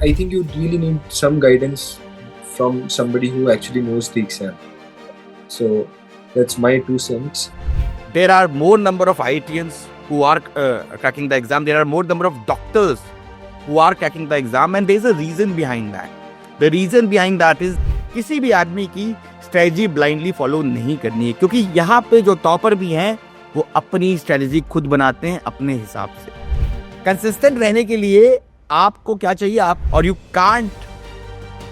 I think you really need some guidance from somebody who actually knows the exam. So that's my 2 cents. There are more number of IITians who are cracking the exam. There are more number of doctors who are cracking the exam, and there's a reason behind that. The reason behind that is किसी भी आदमी की strategy blindly follow नहीं करनी है, क्योंकि यहाँ पे जो टॉपर भी हैं वो अपनी स्ट्रेटजी खुद बनाते हैं अपने हिसाब से. कंसिस्टेंट रहने के लिए आपको क्या चाहिए, आप और you can't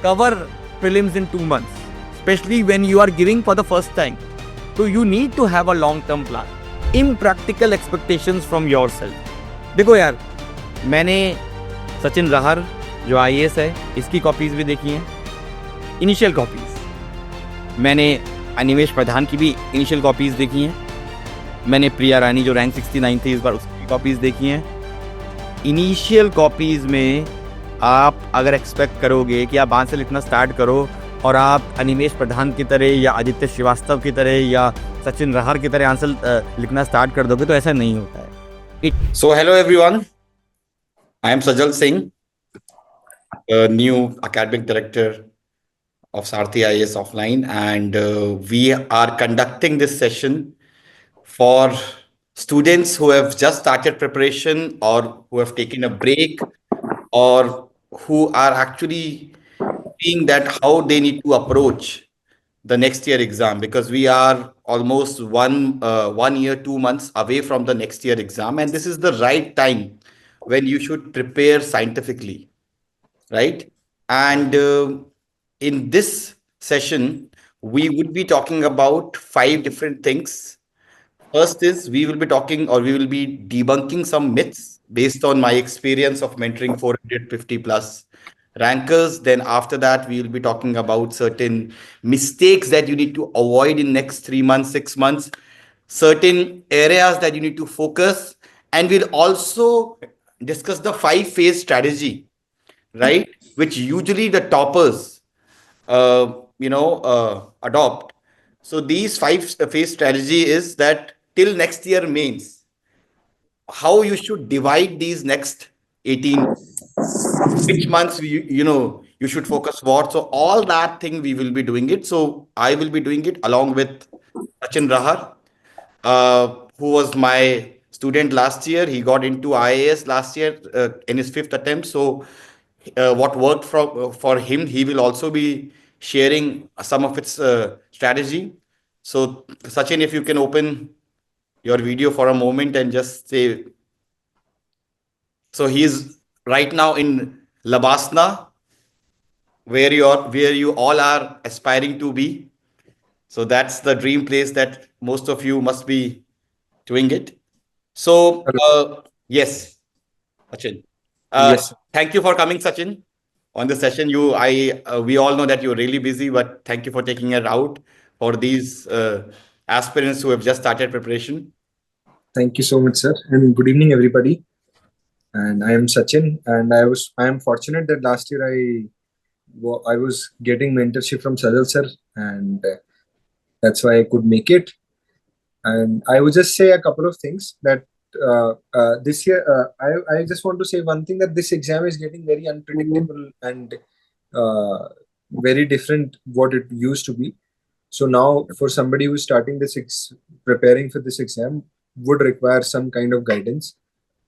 cover prelims in 2 months, especially when you are giving for the first time. So you need to have a long term plan. Impractical expectations from yourself. देखो यार, मैंने सचिन राहर जो IAS है इसकी कॉपीज भी देखी हैं, इनिशियल कॉपीज. मैंने अनिमेश प्रधान की भी इनिशियल कॉपीज देखी हैं. मैंने प्रिया रानी जो रैंक 69 थी इस बार उसकी कॉपीज देखी हैं. इनिशियल कॉपीज में आप अगर एक्सपेक्ट करोगे कि आप वहाँ से लिखना स्टार्ट करो और आप अनिमेश प्रधान की तरह या आदित्य श्रीवास्तव की तरह या सचिन राहर की तरह आंसर लिखना स्टार्ट कर दोगे तो ऐसा नहीं होता है. So hello everyone, I am Sajal Singh, new academic director of Sarthi IAS Offline, and we are conducting this session for students who have just started preparation or who have taken a break or who are actually seeing that how they need to approach the next year exam, because we are almost 1 year 2 months away from the next year exam, and this is the right time when you should prepare scientifically, right? And in this session we would be talking about 5 different things. First is we will be talking or we will be debunking some myths based on my experience of mentoring 450 plus rankers. Then after that, we will be talking about certain mistakes that you need to avoid in next 3 months, 6 months, certain areas that you need to focus. And we'll also discuss the 5-phase strategy, right? Which usually the toppers, adopt. So these 5-phase strategy is that till next year mains, how you should divide these next 18, which months you should focus what. So all that thing we will be doing it. So I will be doing it along with Sachin Rahar, who was my student last year. He got into IAS last year in his 5th attempt. So what worked for him, he will also be sharing some of its strategy. So Sachin, if you can open your video for a moment and just say. So he is right now in Labasna, where you all are aspiring to be. So that's the dream place that most of you must be doing it. So yes, Sachin. Yes. Thank you for coming, Sachin, on the session. We all know that you're really busy, but thank you for taking it out for these aspirants who have just started preparation. Thank you so much, sir, and good evening, everybody. And I am Sachin, and I am fortunate that last year I was getting mentorship from Sajal sir, and that's why I could make it. And I would just say a couple of things that this year I just want to say one thing, that this exam is getting very unpredictable and very different what it used to be. So now for somebody who's starting preparing for this exam would require some kind of guidance.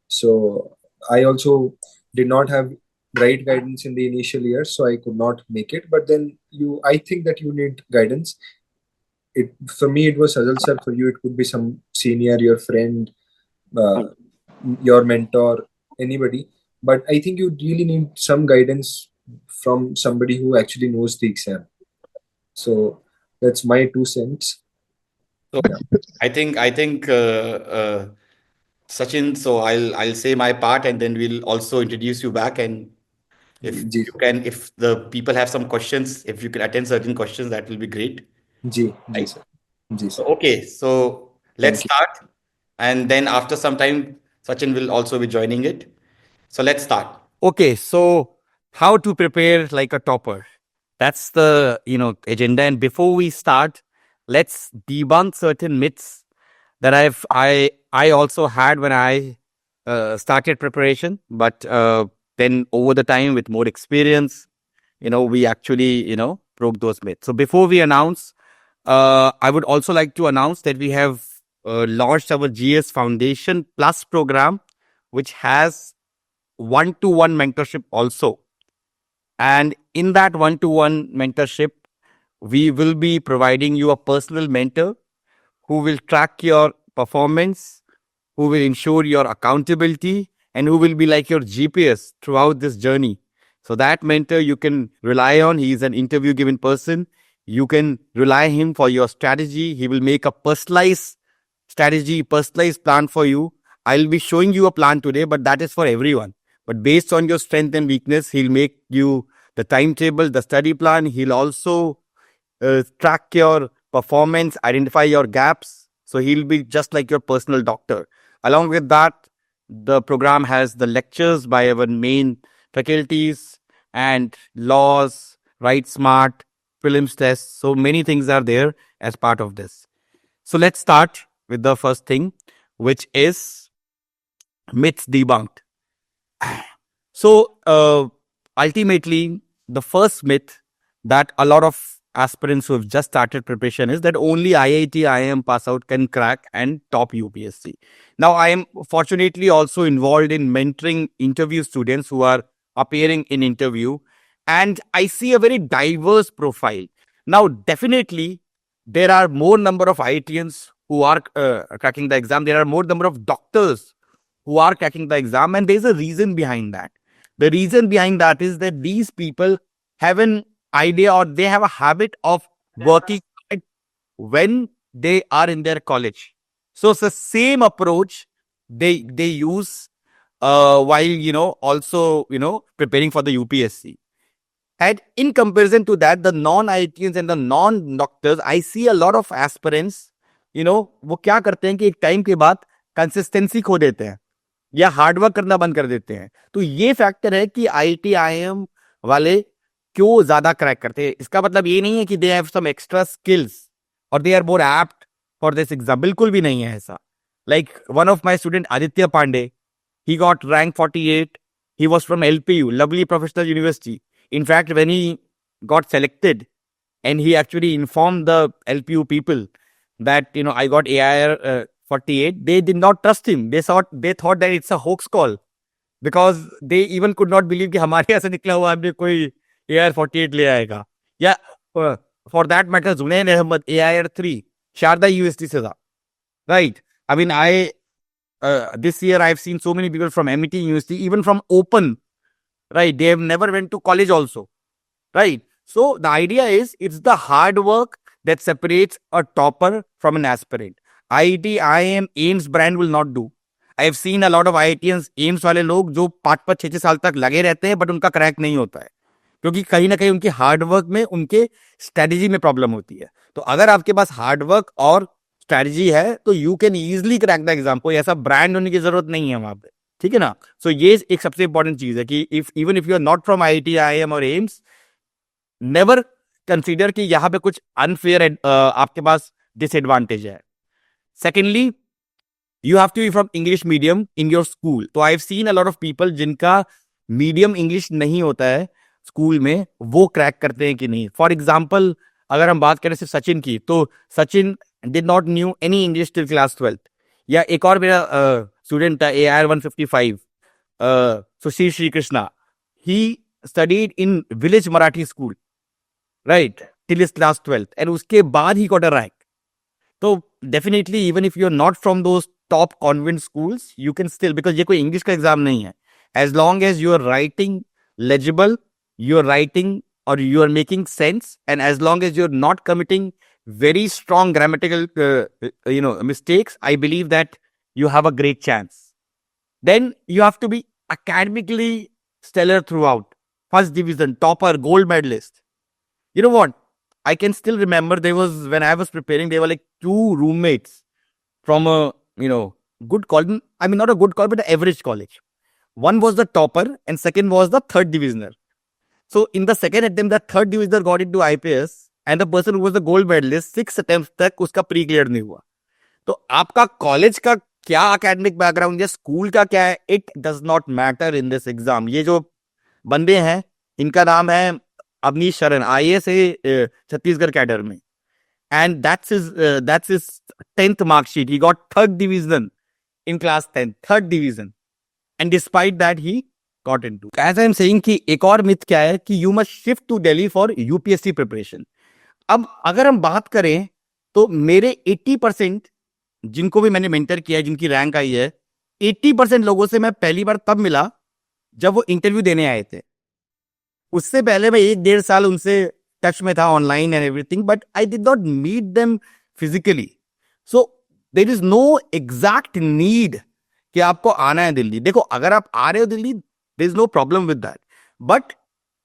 So I also did not have right guidance in the initial years, so I could not make it. But then I think that you need guidance. For me it was Sajal sir. For you it could be some senior, your friend, your mentor, anybody. But I think you really need some guidance from somebody who actually knows the exam. So that's my 2 cents. So I think Sachin, so I'll say my part and then we'll also introduce you back, and if you can, if the people have some questions, if you can attend certain questions, that will be great. Ji sir. Okay, so let's start, and then after some time Sachin will also be joining it. So let's start. Okay, so how to prepare like a topper? That's the agenda. And before we start, let's debunk certain myths that I also had when I started preparation. But then over the time with more experience, we actually, broke those myths. So before we announce, I would also like to announce that we have launched our GS Foundation Plus program, which has one-to-one mentorship also. And in that one-to-one mentorship, we will be providing you a personal mentor who will track your performance, who will ensure your accountability, and who will be like your GPS throughout this journey. So that mentor you can rely on. He is an interview given person. You can rely him for your strategy. He will make a personalized strategy, personalized plan for you. I'll be showing you a plan today, but that is for everyone. But based on your strength and weakness, he'll make you the timetable, the study plan. He'll also track your performance, identify your gaps. So he'll be just like your personal doctor. Along with that, the program has the lectures by our main faculties and laws, Write Smart, prelims tests. So many things are there as part of this. So let's start with the first thing, which is myths debunked. So ultimately, the first myth that a lot of aspirants who have just started preparation is that only IIT, IIM pass out can crack and top UPSC. Now, I am fortunately also involved in mentoring interview students who are appearing in interview, and I see a very diverse profile. Now, definitely, there are more number of IITians who are cracking the exam. There are more number of doctors who are cracking the exam, and there's a reason behind that. The reason behind that is that these people have an idea or they have a habit of working when they are in their college. So it's the same approach they use while also preparing for the UPSC. And in comparison to that, the non-IITians and the non-doctors, I see a lot of aspirants, वो क्या करते हैं कि एक time के बाद consistency खो देते हैं या हार्डवर्क करना बंद कर देते हैं. तो ये फैक्टर है कि IIT IIM वाले क्यों ज्यादा क्रैक करते हैं. इसका मतलब ये नहीं है कि they have some extra skills और they are more apt for this exam. बिल्कुल भी नहीं है ऐसा. Like one of my student Aditya Pandey, he got rank 48. He was from LPU, Lovely Professional University. In fact, when he got selected and he actually informed the LPU people that, I got AIR 48, they did not trust him. They thought that it's a hoax call because they even could not believe कि हमारे यहाँ से निकला हुआ हमने कोई AIR 48 ले आएगा. या for that matter, Zunaid Ahmed, AIR 3, Sharda UST से था. Right. I mean, this year I've seen so many people from MIT University, even from Open, right? They have never went to college also, right? So the idea is it's the hard work that separates a topper from an aspirant. IIT, IIM, AIMS brand will not do. I have seen a lot of IITians, AIMS वाले लोग जो 5-6 साल तक लगे रहते हैं, but उनका crack नहीं होता है क्योंकि कहीं ना कहीं उनके हार्डवर्क में, उनके स्ट्रेटेजी में प्रॉब्लम होती है. तो अगर आपके पास हार्डवर्क और स्ट्रैटेजी है तो you can easily crack the exam. कोई ऐसा ब्रांड होने की जरूरत नहीं है वहां पे, ठीक है ना. सो ये एक सबसे इंपॉर्टेंट चीज है कि if you are not from IIT, IIM और एम्स, नेवर कंसीडर कि यहाँ पे कुछ अनफेयर आपके पास डिसएडवांटेज है. Secondly, you have to be from English medium in your school. तो I have seen a lot of people जिनका मीडियम इंग्लिश नहीं होता है स्कूल में, वो क्रैक करते हैं कि नहीं. फॉर एग्जाम्पल, अगर हम बात करें सिर्फ सचिन की, तो Sachin did not knew any English till class 12th. या एक और मेरा स्टूडेंट था AIR 155, Sushil Shri Krishna. He studied in village Marathi school, right, till his class 12th, and उसके बाद he got a rank. तो definitely even if you are not from those top convent schools, you can still, because ये कोई English का exam नहीं है. As long as you are writing legible, you are writing or you are making sense, and as long as you're not committing very strong grammatical mistakes, I believe that you have a great chance. Then you have to be academically stellar throughout. First division, topper, gold medalist. You know what? I can still remember when I was preparing, there were like 2 roommates from a, good college. I mean, not a good college, but an average college. One was the topper and second was the third divisioner. So in the second attempt, the third divisioner got into IPS. And the person who was the gold medalist, 6 attempts तक उसका pre clear नहीं हुआ. तो आपका college का क्या academic background है, school का क्या है, it does not matter in this exam. ये जो बंदे हैं इनका नाम है अवनीश शरण, IAS है छत्तीसगढ़ कैडर में, and that's his 10th mark sheet. He got 3rd division in class 10, 3rd division, and despite that he got into. As I'm saying कि एक और मिथ क्या है कि you must shift to Delhi for UPSC preparation. अब अगर हम बात करें तो मेरे 80% जिनको भी मैंने मेंटर किया है, जिनकी रैंक आई है, 80% लोगों से मैं पहली बार तब मिला जब वो इंटरव्यू देने आए थे। उससे पहले मैं 1-1.5 साल उनसे टच में था online and everything, but I did not meet them physically. So there is no exact need कि आपको आना है दिल्ली। देखो अगर आप आ रहे हो Delhi, there is no problem with that, but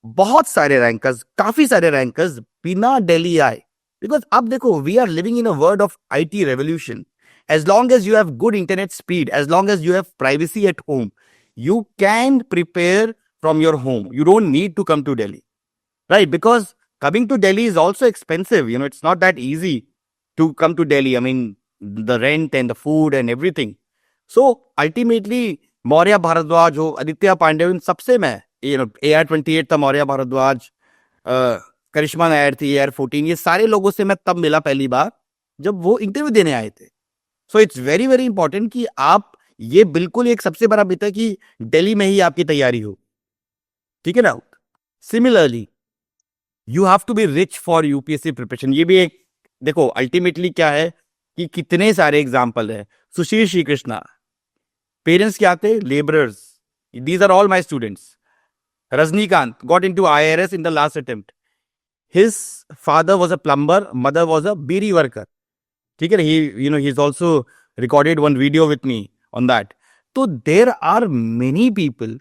बहुत सारे रैंकर्स, काफी सारे रैंकर्स बिना दिल्ली आए, बिकॉज अब देखो we are living in a world of IT revolution. As long as you have good internet speed, as long as you have privacy at home, you can prepare from your home. You don't need to come to Delhi, right? Because coming to Delhi is also expensive. You know, it's not that easy to come to Delhi. I mean, the rent and the food and everything. So ultimately, Maurya Bharadwaj हो, आदित्य पांडे, इन सबसे मैं, AR28 था, मौर्य भारद्वाज, करिश्मा नायर थी, AR14, ये सारे लोगों से मैं तब मिला पहली बार जब वो इंटरव्यू देने आए थे। सो इट्स वेरी वेरी इंपॉर्टेंट कि आप, ये बिल्कुल एक सबसे बड़ा मिथ है कि दिल्ली में ही आपकी तैयारी हो, ठीक है ना। Similarly you have to be rich for UPSC preparation. ये भी एक, देखो अल्टीमेटली क्या है कि कितने सारे एग्जाम्पल है। सुशील श्री कृष्णा, पेरेंट्स क्या थे, labourers, these are all my students. Rajinikanth got into IRS in the last attempt, his father was a plumber, mother was a beedi worker, ठीक है ना। He's also recorded one video with me on that. So there are many people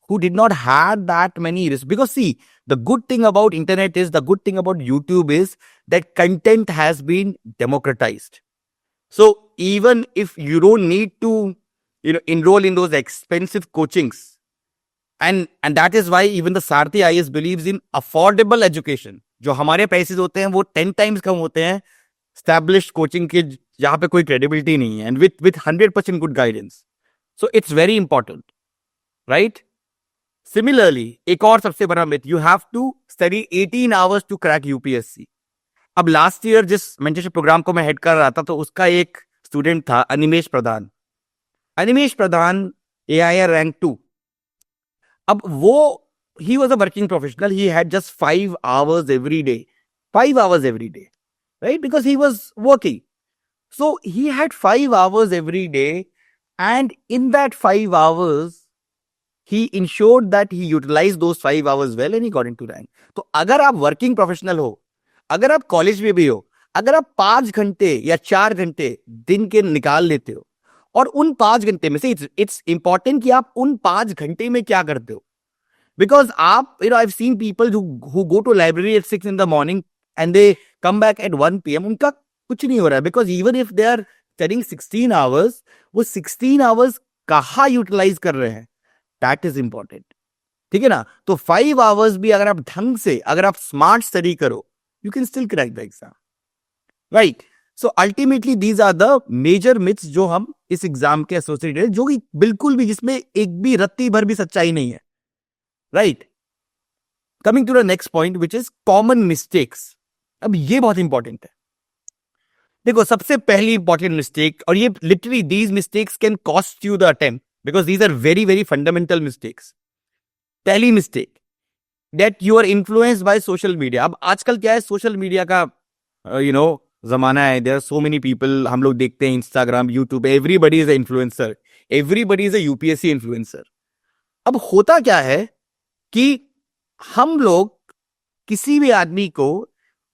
who did not have that many risks, because see, the good thing about internet is, the good thing about YouTube is that content has been democratized. So even if you don't need to enroll in those expensive coachings, and that is why even the Sarthi IAS believes in affordable education. जो हमारे पैसे होते हैं वो 10 times कम होते हैं established coaching के, जहां पे कोई क्रेडिबिलिटी नहीं है, and with 100% good guidance. So it's very important, right. Similarly एक और सबसे बड़ा myth, you have to study 18 hours to crack UPSC। अब लास्ट ईयर जिस मेंटरशिप प्रोग्राम को मैं हेड कर रहा था, तो उसका एक स्टूडेंट था अनिमेश प्रधान। अनिमेश प्रधान AIR रैंक 2। अब वो, he was a working professional, he had just 5 hours every day, 5 hours every day, right? Because he was working. So he had 5 hours every day, and in that 5 hours, he ensured that he utilized those 5 hours well, and he got into rank. तो अगर आप working professional हो, अगर आप college में भी हो, अगर आप 5 घंटे या 4 घंटे दिन के निकाल लेते हो, और उन 5 घंटे में से इट्स इंपॉर्टेंट कि आप उन 5 घंटे में क्या करते हो। बिकॉज आप, I've seen people who go to library at 6 in the morning and they come back at 1 PM, उनका कुछ नहीं हो रहा है, because even if they are studying 16 hours, वो 16 hours कहाँ यूटिलाइज कर रहे हैं, दैट इज इंपॉर्टेंट, ठीक है ना। तो 5 hours भी अगर आप ढंग से, अगर आप स्मार्ट स्टडी करो, you can still crack the exam, right. So ultimately these are the major myths जो हम इस एग्जाम के एसोसिएटेड, जो कि बिल्कुल भी, जिसमें एक भी रत्ती भर भी सच्चाई नहीं है, right. Coming to the next point which is common mistakes. अब ये बहुत इंपॉर्टेंट है। देखो सबसे पहली इंपॉर्टेंट मिस्टेक, और ये literally these mistakes can cost you the attempt, because these are very very fundamental mistakes. पहली mistake, that you are influenced by social media. अब आजकल क्या है, सोशल मीडिया का जमाना है। There are so many people, हम लोग देखते हैं Instagram, YouTube, everybody is a influencer, everybody is a UPSC influencer. अब होता क्या है कि हम लोग किसी भी आदमी को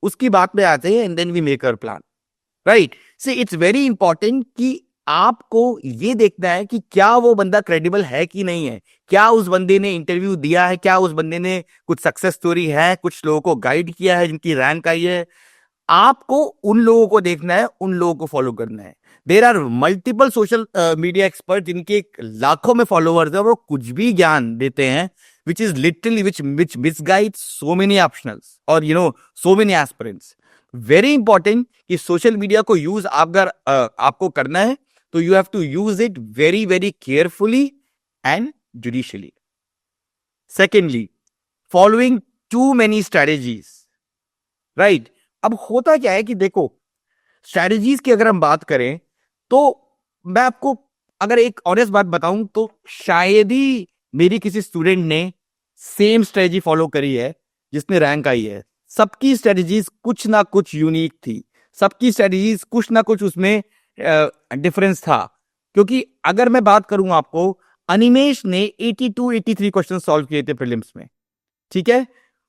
उसकी बात में आते हैं, and then we make our plan, right. So it's very important कि आपको ये देखना है कि क्या वो बंदा क्रेडिबल है कि नहीं है, क्या उस बंदे ने इंटरव्यू दिया है, क्या उस बंदे ने कुछ सक्सेस स्टोरी है, कुछ लोगों को गाइड किया है जिनकी रैंक आई है। आपको उन लोगों को देखना है, उन लोगों को फॉलो करना है। There are multiple social media expert जिनके लाखों में फॉलोअर्स है, और वो कुछ भी ज्ञान देते हैं which is literally which misguides so many optionals or so many aspirants. Very important कि सोशल मीडिया को यूज अगर आपको करना है, तो you have to use it very very carefully and judicially. Secondly, following too many strategies. Right, अब होता क्या है कि देखो, स्ट्रेटेजीज की अगर हम बात करें तो मैं आपको अगर एक ऑनेस्ट बात बताऊं तो शायद ही मेरी किसी स्टूडेंट ने सेम स्ट्रेटेजी फॉलो करी है जिसने रैंक आई है. सबकी स्ट्रेटेजीज कुछ ना कुछ यूनिक थी, सबकी स्ट्रेटेजीज कुछ ना कुछ उसमें डिफरेंस था. क्योंकि अगर मैं बात करूं आपको, अनिमेश ने 82-83 क्वेश्चन सॉल्व किए थे प्रीलिम्स में. ठीक है.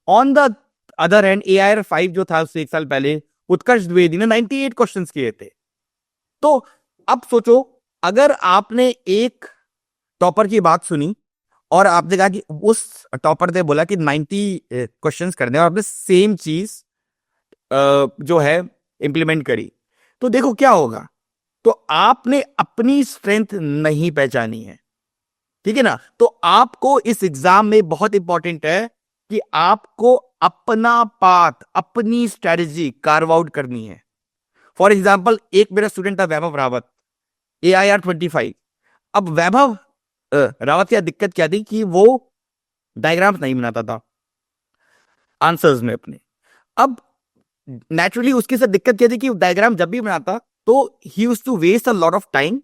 On the other hand AIR 5 जो था उससे एक साल पहले, उत्कर्ष द्विवेदी ने 98 क्वेश्चंस किए थे. तो अब सोचो, अगर आपने एक टॉपर की बात सुनी और आपने कहा कि उस टॉपर ने बोला कि 90 क्वेश्चंस करने और आपने सेम चीज जो है इंप्लीमेंट करी, तो देखो क्या होगा. तो आपने अपनी स्ट्रेंथ नहीं पहचानी है. ठीक है ना. तो आपको इस एग्जाम में बहुत इंपॉर्टेंट है कि आपको अपना पाथ, अपनी स्ट्रेटजी कार्व आउट करनी है. फॉर एग्जाम्पल, एक मेरा स्टूडेंट था वैभव रावत, AIR 25. अब वैभव रावत की दिक्कत क्या थी कि वो डायग्राम्स नहीं बनाता था आंसर्स में अपने. अब नेचुरली उसके साथ दिक्कत क्या थी कि डायग्राम जब भी बनाता तो ही used to waste a lot of time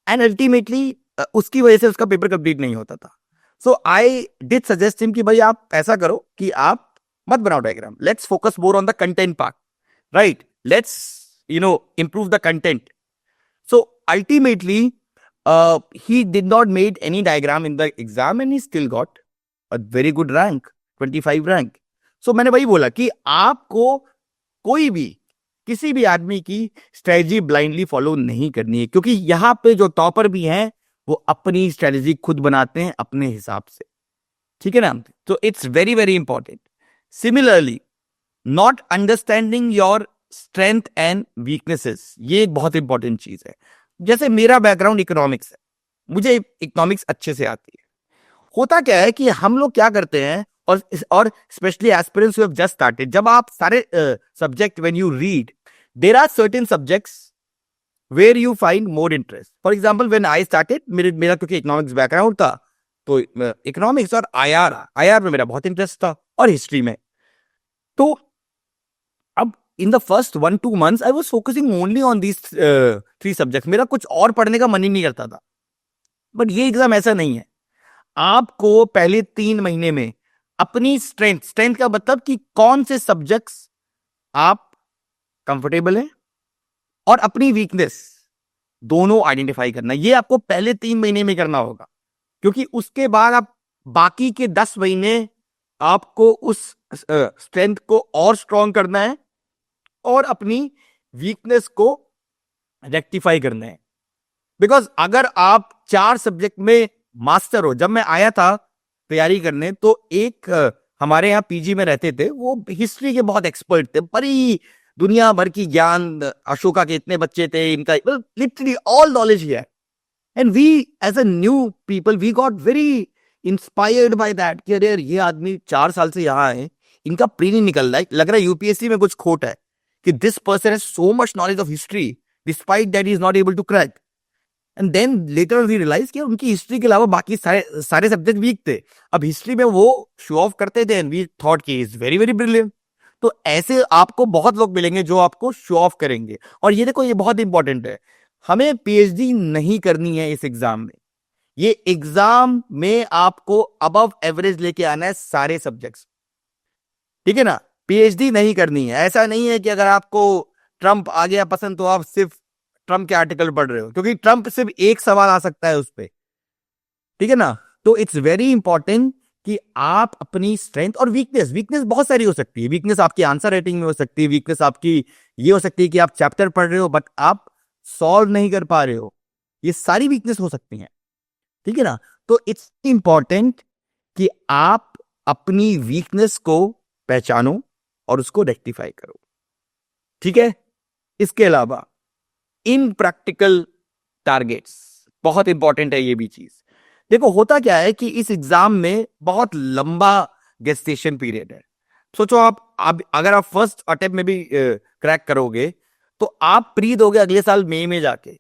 and ultimately उसकी वजह से उसका पेपर कंप्लीट नहीं होता था. So I did suggest him कि भाई आप ऐसा करो कि आप मत बनाओ diagram, let's focus more on the content part. Right, let's improve the content. So ultimately he did not made any diagram in the exam and he still got a very good rank, 25 rank. So मैंने वही बोला कि आपको कोई भी किसी भी आदमी की स्ट्रेटजी ब्लाइंडली फॉलो नहीं करनी है, क्योंकि यहां पे जो टॉपर भी हैं वो अपनी स्ट्रेटजी खुद बनाते हैं अपने हिसाब से. ठीक है ना. तो it's very very important. Similarly, not understanding your strength and weaknesses, ये एक बहुत इंपॉर्टेंट चीज है. जैसे मेरा बैकग्राउंड इकोनॉमिक्स है, मुझे इकोनॉमिक्स अच्छे से आती है. होता क्या है कि हम लोग क्या करते हैं, और specially aspirants who have just started, जब आप सारे subject when you read, there are certain subjects where you find more interest. For example, when I started, मेरा क्योंकि इकोनॉमिक्स बैकग्राउंड था तो इकोनॉमिक्स और आईआर में मेरा बहुत इंटरेस्ट था, और हिस्ट्री में. तो अब in the first 1-2 months I was focusing only on these 3 subjects. मेरा कुछ और पढ़ने का मन ही नहीं करता था. बट ये एग्जाम ऐसा नहीं है. आपको पहले 3 महीने में अपनी स्ट्रेंथ का मतलब कि कौन से सब्जेक्ट्स आप कंफर्टेबल हैं और अपनी वीकनेस दोनों आइडेंटिफाई करना. ये आपको पहले 3 महीने में करना होगा, क्योंकि उसके बाद आप बाकी के 10 महीने आपको उस स्ट्रेंथ को और स्ट्रॉन्ग करना है और अपनी वीकनेस को रेक्टिफाई करना है. बिकॉज अगर आप 4 सब्जेक्ट में मास्टर हो, जब मैं आया था तैयारी करने तो एक हमारे यहाँ पीजी में रहते थे, वो हिस्ट्री के बहुत एक्सपर्ट थे, बड़ी दुनिया भर की ज्ञान, अशोका के इतने बच्चे थे, इनका लिटरली ऑल नॉलेज है. And we as a new people we got very inspired by that कि अरे ये आदमी 4 साल से यहाँ है, इनका प्री नहीं निकल रहा है, लग रहा है यूपीएससी में कुछ खोट है कि this person has so much knowledge of history despite that he is not able to crack. And then later we realized कि उनकी हिस्ट्री के अलावा बाकी सारे सब्जेक्ट वीक थे. अब हिस्ट्री में वो शो ऑफ करते थे and we thought कि is very very brilliant. तो ऐसे आपको बहुत लोग मिलेंगे जो आपको शो ऑफ करेंगे. और ये देखो, ये बहुत इंपॉर्टेंट है, हमें पीएचडी नहीं करनी है इस एग्जाम में. ये एग्जाम में आपको अबव एवरेज लेके आना है सारे सब्जेक्ट्स. ठीक है ना. पीएचडी नहीं करनी है. ऐसा नहीं है कि अगर आपको ट्रंप आ गया पसंद तो आप सिर्फ ट्रंप के आर्टिकल पढ़ रहे हो, क्योंकि ट्रंप सिर्फ एक सवाल आ सकता है उस पर. ठीक है ना. तो इट्स वेरी इंपॉर्टेंट कि आप अपनी स्ट्रेंथ और वीकनेस बहुत सारी हो सकती है. वीकनेस आपकी आंसर राइटिंग में हो सकती है, वीकनेस आपकी ये हो सकती है कि आप चैप्टर पढ़ रहे हो बट आप सॉल्व नहीं कर पा रहे हो. ये सारी वीकनेस हो सकती हैं. ठीक है ना. तो इट्स इंपॉर्टेंट कि आप अपनी वीकनेस को पहचानो और उसको रेक्टिफाई करो. ठीक है. इसके अलावा इन प्रैक्टिकल टारगेट्स बहुत इंपॉर्टेंट है ये भी चीज. देखो, होता क्या है कि इस एग्जाम में बहुत लंबा गेस्टेशन पीरियड है. सोचो, आप अगर आप फर्स्ट अटेम्प्ट में भी क्रैक करोगे तो आप प्री दोगे अगले साल मई में जाके.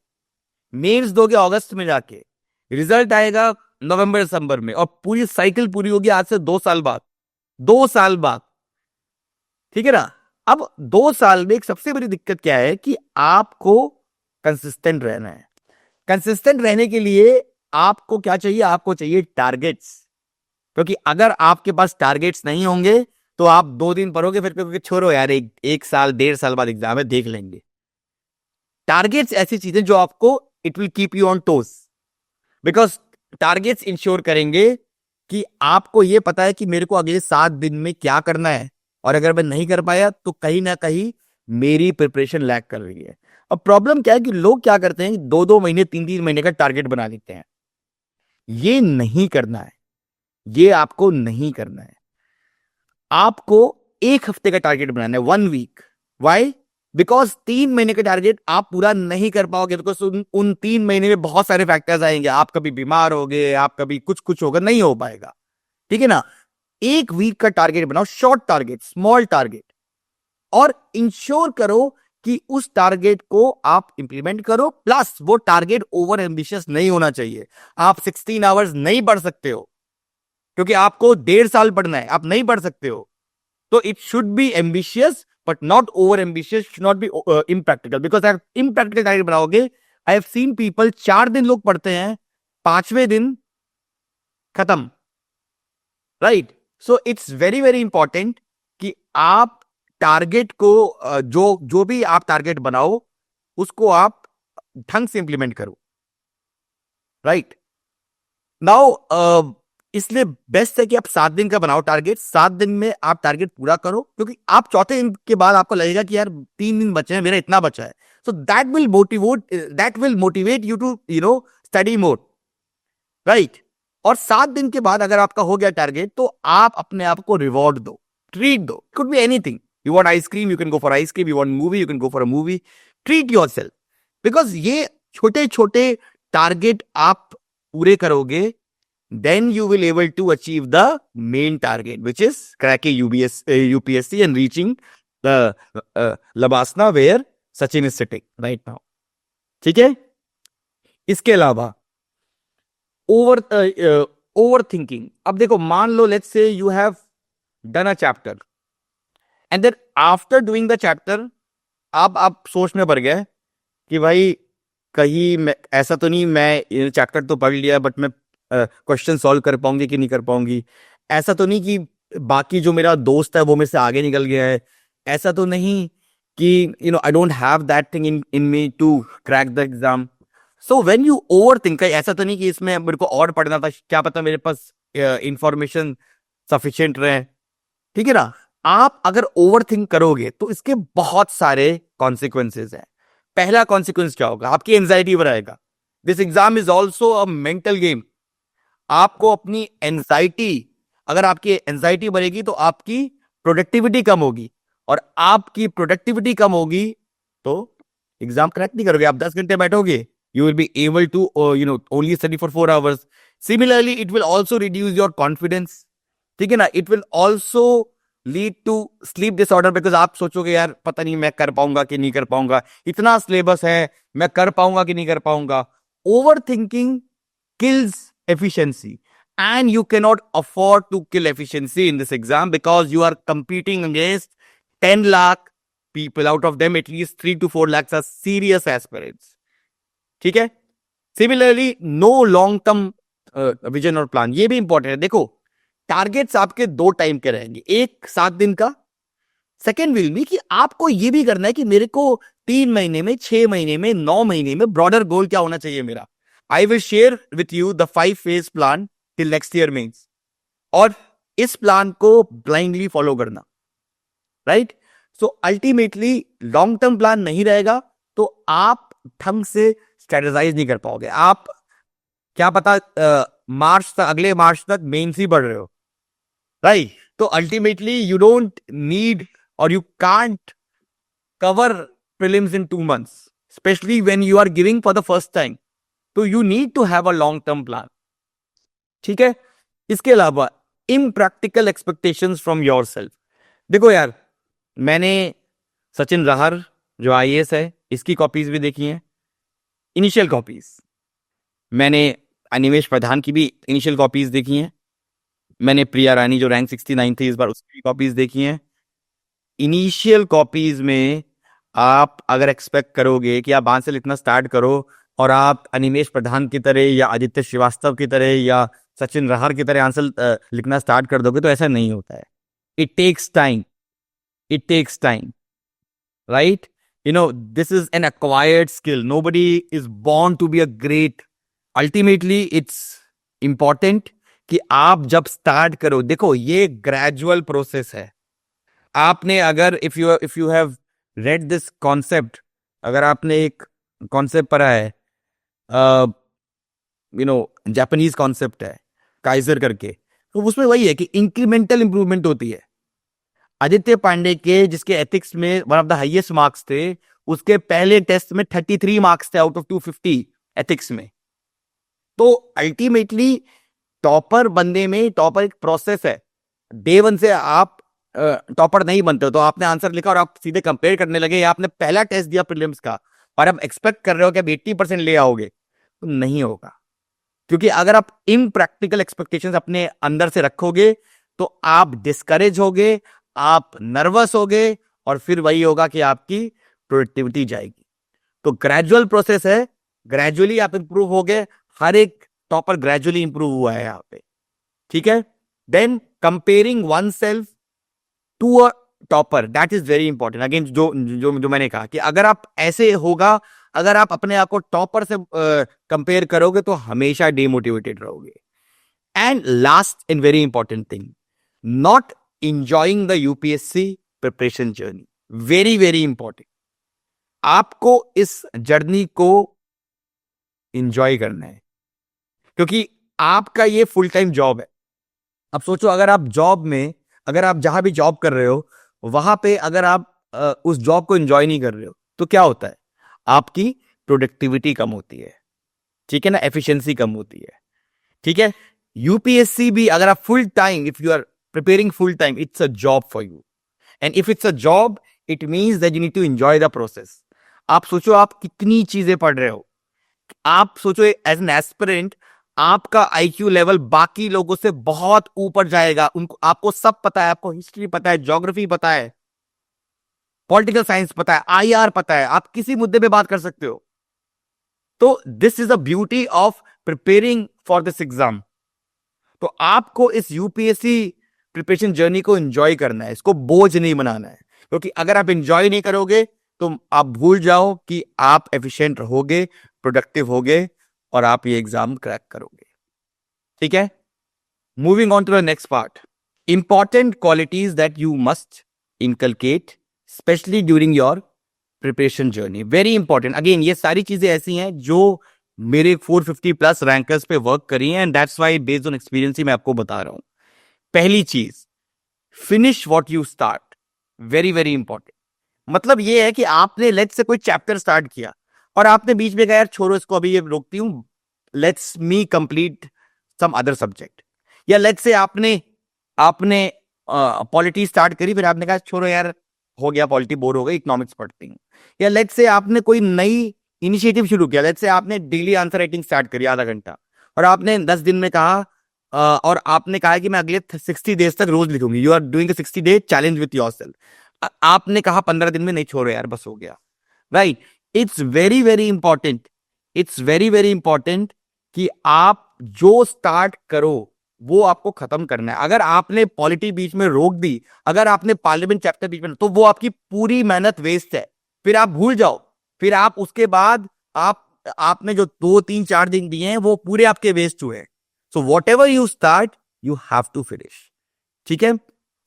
मेंस दोगे अगस्त में जाके, रिजल्ट आएगा नवंबर दिसंबर में, और पूरी साइकिल पूरी होगी आज से 2 साल बाद। 2 साल बाद, ठीक है ना। अब 2 साल में एक सबसे बड़ी दिक्कत क्या है कि आपको कंसिस्टेंट रहना है। कंसिस्टेंट रहने के लिए आपको क्या चाहिए? आपको चाहिए टारगेट्स। क्योंकि अगर आपके पास टारगेट्स नहीं होंगे तो आप 2 दिन पढ़ोगे, फिर कहोगे छोड़ो यार, एक साल 1.5 साल बाद एग्जाम है, देख लेंगे। टारगेट्स ऐसी चीजें जो आपको, it will keep you on toes, because targets ensure करेंगे कि आपको यह पता है कि मेरे को अगले 7 दिन में क्या करना है, और अगर मैं नहीं कर पाया तो कहीं ना कहीं मेरी प्रिपरेशन लैग कर रही है। अब प्रॉब्लम क्या है कि लोग क्या करते हैं, 2-2 महीने 3-3 महीने का टारगेट बना लेते हैं। ये नहीं करना है, ये आपको नहीं करना है। आपको 1 हफ्ते का टारगेट बनाना है, 1 वीक। वाई? बिकॉज 3 महीने का टारगेट आप पूरा नहीं कर पाओगे, बिकॉज उन 3 महीने में बहुत सारे फैक्टर्स आएंगे। आप कभी बीमार होगे, आप कभी कुछ होगा, नहीं हो पाएगा, ठीक है ना। 1 वीक का टारगेट बनाओ, शॉर्ट टारगेट, स्मॉल टारगेट, और इंश्योर करो कि उस टारगेट को आप इंप्लीमेंट करो। प्लस वो टारगेट ओवर एम्बिशियस नहीं होना चाहिए। आप 16 आवर्स नहीं पढ़ सकते हो, क्योंकि आपको 1.5 साल पढ़ना है, आप नहीं पढ़ सकते हो। तो it should be ambitious but not over ambitious, should not be impractical. Because अगर इम्प्रैक्टिकल टारगेट बनाओगे, आई हैव सीन पीपल 4 दिन लोग पढ़ते हैं, 5वें दिन खत्म, right. So it's very very important कि आप टारगेट को, जो जो भी आप टारगेट बनाओ, उसको आप ढंग से इंप्लीमेंट करो, राइट। नाउ इसलिए बेस्ट है कि आप 7 दिन का बनाओ टारगेट, 7 दिन में आप टारगेट पूरा करो, क्योंकि आप चौथे दिन के बाद आपको लगेगा कि यार 3 दिन बचे हैं, मेरा इतना बचा है। So that will motivate you to study more, right. और 7 दिन के बाद अगर आपका हो गया टारगेट, तो आप अपने आप को रिवॉर्ड दो, ट्रीट दो। Could be anything, you want ice cream, you can go for ice cream, you want movie, you can go for a movie. Treat yourself, because ये छोटे छोटे टारगेट आप पूरे करोगे, then you will able to achieve the main target, which is cracking UPSC and reaching the Labasna where Sachin is sitting right now. ठीक है। इसके अलावा ओवर थिंकिंग। अब देखो, मान लो let's say you have done a chapter, and then after doing the chapter आप सोच में पड़ गए कि भाई कहीं मैं, ऐसा तो नहीं मैं चैप्टर तो पढ़ लिया बट मैं क्वेश्चन सॉल्व कर पाऊंगी कि नहीं कर पाऊंगी, ऐसा तो नहीं कि बाकी जो मेरा दोस्त है वो मेरे से आगे निकल गया है, ऐसा तो नहीं कि I don't have that thing in me to crack the exam. So when you overthink, ऐसा तो नहीं कि इसमें मेरे को और पढ़ना था, क्या पता मेरे पास इंफॉर्मेशन सफिशिएंट रहे, ठीक है ना। आप अगर ओवर थिंक करोगे तो इसके बहुत सारे कॉन्सिक्वेंसेज हैं। पहला कॉन्सिक्वेंस क्या होगा? आपकी एंजाइटी बढ़ाएगा। This exam is also a mental game. आपको अपनी एंजाइटी, अगर आपकी एंजाइटी बढ़ेगी तो आपकी प्रोडक्टिविटी कम होगी, और आपकी प्रोडक्टिविटी कम होगी तो एग्जाम क्रैक नहीं करोगे। आप 10 घंटे बैठोगे, you will be able to only study for 4 hours. Similarly, it will also reduce your confidence, ठीक है ना। it will also lead to sleep disorder, because आप सोचोगे यार पता नहीं मैं कर पाऊंगा कि नहीं कर पाऊंगा, इतना सिलेबस है, मैं कर पाऊंगा कि नहीं कर पाऊंगा। Overthinking kills efficiency, and you cannot afford to kill efficiency in this exam, because you are competing against 10 lakh people. Out of them, at least 3 to 4 lakhs are serious aspirants. ठीक है। Similarly, no long term vision और plan, ये भी important है। देखो, targets आपके 2 time के रहेंगे, एक 7 दिन का, सेकेंड विल बी कि आपको ये भी करना है कि मेरे को 3 महीने में, 6 महीने में, 9 महीने में ब्रॉडर गोल क्या होना चाहिए मेरा। I will share with you the 5 phase plan till next year mains, और इस प्लान को ब्लाइंडली फॉलो करना, right. So ultimately long term plan नहीं रहेगा तो आप ढंग से स्ट्रेटेजाइज नहीं कर पाओगे। आप क्या पता मार्च तक, अगले मार्च तक मेंस ही पढ़ रहे हो, राइट। तो अल्टीमेटली यू डोंट नीड और you can't cover prelims in 2 months, specially when you are giving for the first time. तो you need to have a long term plan, ठीक है। इसके अलावा इम्प्रैक्टिकल एक्सपेक्टेशंस फ्रॉम योरसेल्फ। देखो यार, मैंने सचिन राहर जो IAS है, इसकी कॉपीज भी देखी हैं, इनिशियल कॉपीज, मैंने अनिमेश प्रधान की भी इनिशियल कॉपीज देखी हैं, मैंने प्रिया रानी जो रैंक 69 थी इस बार उसकी कॉपीज देखी हैं। इनिशियल कॉपीज में आप अगर एक्सपेक्ट करोगे कि आप वहां से लिखना स्टार्ट करो और आप अनिमेश प्रधान की तरह या आदित्य श्रीवास्तव की तरह या सचिन रहार की तरह आंसर लिखना स्टार्ट कर दोगे तो ऐसा नहीं होता है। It takes time, it takes time, right? You know, this is an acquired skill. Nobody is born to be a great. Ultimately, it's important कि आप जब स्टार्ट करो, देखो ये ग्रेजुअल प्रोसेस है। आपने अगर if you have read this concept, अगर आपने एक कॉन्सेप्ट पढ़ा है, जापानीज कॉन्सेप्ट है काइजर करके, तो उसमें वही है कि इंक्रीमेंटल इंप्रूवमेंट होती है। आदित्य पांडे के जिसके एथिक्स में one of the highest marks थे, उसके पहले टेस्ट में 33 मार्क्स थे आउट ऑफ 250 एथिक्स में। तो अल्टीमेटली टॉपर बनने में, टॉपर एक प्रोसेस है। डे वन से आप टॉपर नहीं बनते हो, तो आपने आंसर लिखा और आप सीधे कंपेयर करने लगे, या आपने पहला टेस्ट दिया प्रीलिम्स का और आप एक्सपेक्ट कर रहे हो कि आप 80% ले आओगे, तो नहीं होगा। क्योंकि अगर आप इम्प्रैक्टिकल एक्सपेक्टेशंस अपने अंदर से रखोगे तो आप डिस्करेज होगे, आप नर्वस होगे और फिर वही होगा कि आपकी प्रोडक्टिविटी जाएगी। तो ग्रेजुअल प्रोसेस है, ग्रेजुअली आप इंप्रूव हो गए। हर एक टॉपर ग्रेजुअली इंप्रूव हुआ है यहाँ पे, ठीक है। Then comparing oneself to a topper, that is very important. Again जो जो जो मैंने कहा कि अगर आप ऐसे होगा, अगर आप अपने आप को टॉपर से कंपेयर करोगे तो हमेशा डिमोटिवेटेड रहोगे। And last and very important thing, not enjoying the UPSC preparation journey, very very important। आपको इस जर्नी को इंजॉय करना है, क्योंकि आपका ये फुल टाइम जॉब है। अब सोचो, अगर आप जॉब में, अगर आप जहां भी जॉब कर रहे हो वहां पे अगर आप उस जॉब को इंजॉय नहीं कर रहे हो तो क्या होता है, आपकी प्रोडक्टिविटी कम होती है, ठीक है ना, एफिशिएंसी कम होती है, ठीक है। यूपीएससी भी अगर आप full time, if you are preparing full time, it's a job for you, and if it's a job it means that you need to enjoy the process। आप सोचो आप कितनी चीजें पढ़ रहे हो, आप सोचो एज एन एस्पिरेंट आपका आईक्यू लेवल बाकी लोगों से बहुत ऊपर जाएगा। उनको, आपको सब पता है, आपको हिस्ट्री पता है, ज्योग्राफी पता है, पॉलिटिकल साइंस पता है, आईआर पता है, आप किसी मुद्दे पे बात कर सकते हो। तो this is the beauty of preparing for this exam. तो आपको इस यूपीएससी प्रिपरेशन जर्नी को एंजॉय करना है, इसको बोझ नहीं बनाना है, क्योंकि अगर आप एंजॉय नहीं करोगे तो आप भूल जाओ कि आप एफिशिएंट रहोगे, प्रोडक्टिव होगे और आप ये एग्जाम क्रैक करोगे, ठीक है। Moving on to the next part, important qualities that you must inculcate specially during your preparation journey, very important. Again ये सारी चीजें ऐसी हैं जो मेरे 450 प्लस रैंकर्स पे वर्क करी हैं, and that's why based on experience ही मैं आपको बता रहा हूं। पहली चीज, finish what you start, very very important. मतलब ये है कि आपने लेट्स से कोई चैप्टर स्टार्ट किया और आपने बीच में कहा यार छोड़ो इसको, अभी ये रोकती हूं, let's me complete some other subject. या लेट्स से आपने पॉलिटी स्टार्ट करी, फिर आपने कहा छोड़ो यार हो गया पॉलिटी, बोर हो गई, इकोनॉमिक्स पढ़ती हूँ। या लेट्स से आपने कोई नई इनिशिएटिव शुरू किया, लेट्स से आपने डेली आंसर राइटिंग स्टार्ट करी आधा घंटा, और आपने 10 दिन में कहा और आपने कहा कि मैं अगले 60 डेज तक रोज लिखूंगी, you are doing 60 day challenge with yourself. आपने कहा 15 दिन में नहीं, छोड़ो यार बस हो गया, right. It's very very important, it's very very important कि आप जो स्टार्ट करो वो आपको खत्म करना है। अगर आपने पॉलिटी बीच में रोक दी, अगर आपने पार्लियामेंट चैप्टर बीच में, तो वो आपकी पूरी मेहनत वेस्ट है, फिर आप भूल जाओ, फिर आप उसके बाद आपने जो 2 3 4 दिन दिए हैं वो पूरे आपके वेस्ट हुए। So whatever you start you have to finish, ठीक है।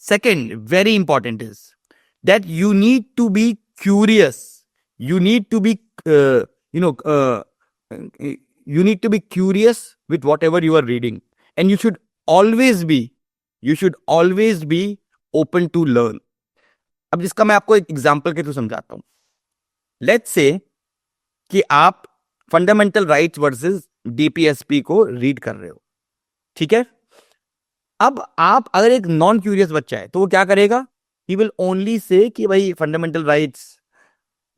Second very important is that you need to be curious, you need to be you need to be curious with whatever you are reading, and you should always be open to learn। अब जिसका मैं आपको एक example के through समझाता हूं। Let's say कि आप फंडामेंटल राइट्स वर्सेस डीपीएसपी को रीड कर रहे हो, ठीक है। अब आप अगर एक नॉन क्यूरियस बच्चा है तो वो क्या करेगा, ही विल ओनली से कि भाई फंडामेंटल राइट्स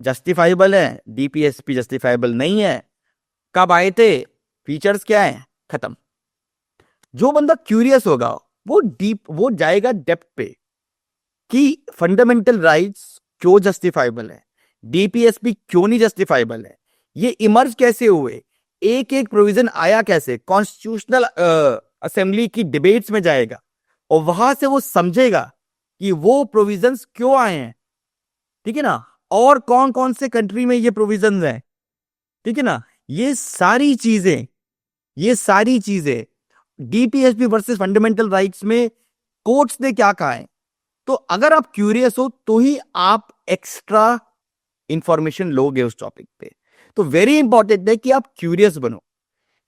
जस्टिफाइबल है, डीपीएसपी जस्टिफाइबल नहीं है, कब आए थे, फीचर्स क्या है, खत्म। जो बंदा क्यूरियस होगा वो जाएगा डेप्थ पे कि फंडामेंटल राइट्स क्यों जस्टिफाइबल है, डीपीएसपी क्यों नहीं जस्टिफाइबल है, ये इमर्ज कैसे हुए, एक एक प्रोविजन आया कैसे, कॉन्स्टिट्यूशनल असेंबली की डिबेट्स में जाएगा और वहां से वो समझेगा कि वो प्रोविजंस क्यों आए हैं, ठीक है ना, और कौन कौन से कंट्री में ये प्रोविजंस हैं, ठीक है ना। ये सारी चीजें डीपीएसपी वर्सेस फंडामेंटल राइट्स में कोर्ट्स ने क्या कहा है। तो अगर आप क्यूरियस हो तो ही आप एक्स्ट्रा इंफॉर्मेशन लोगे उस टॉपिक पे। तो वेरी इंपॉर्टेंट है कि आप क्यूरियस बनो।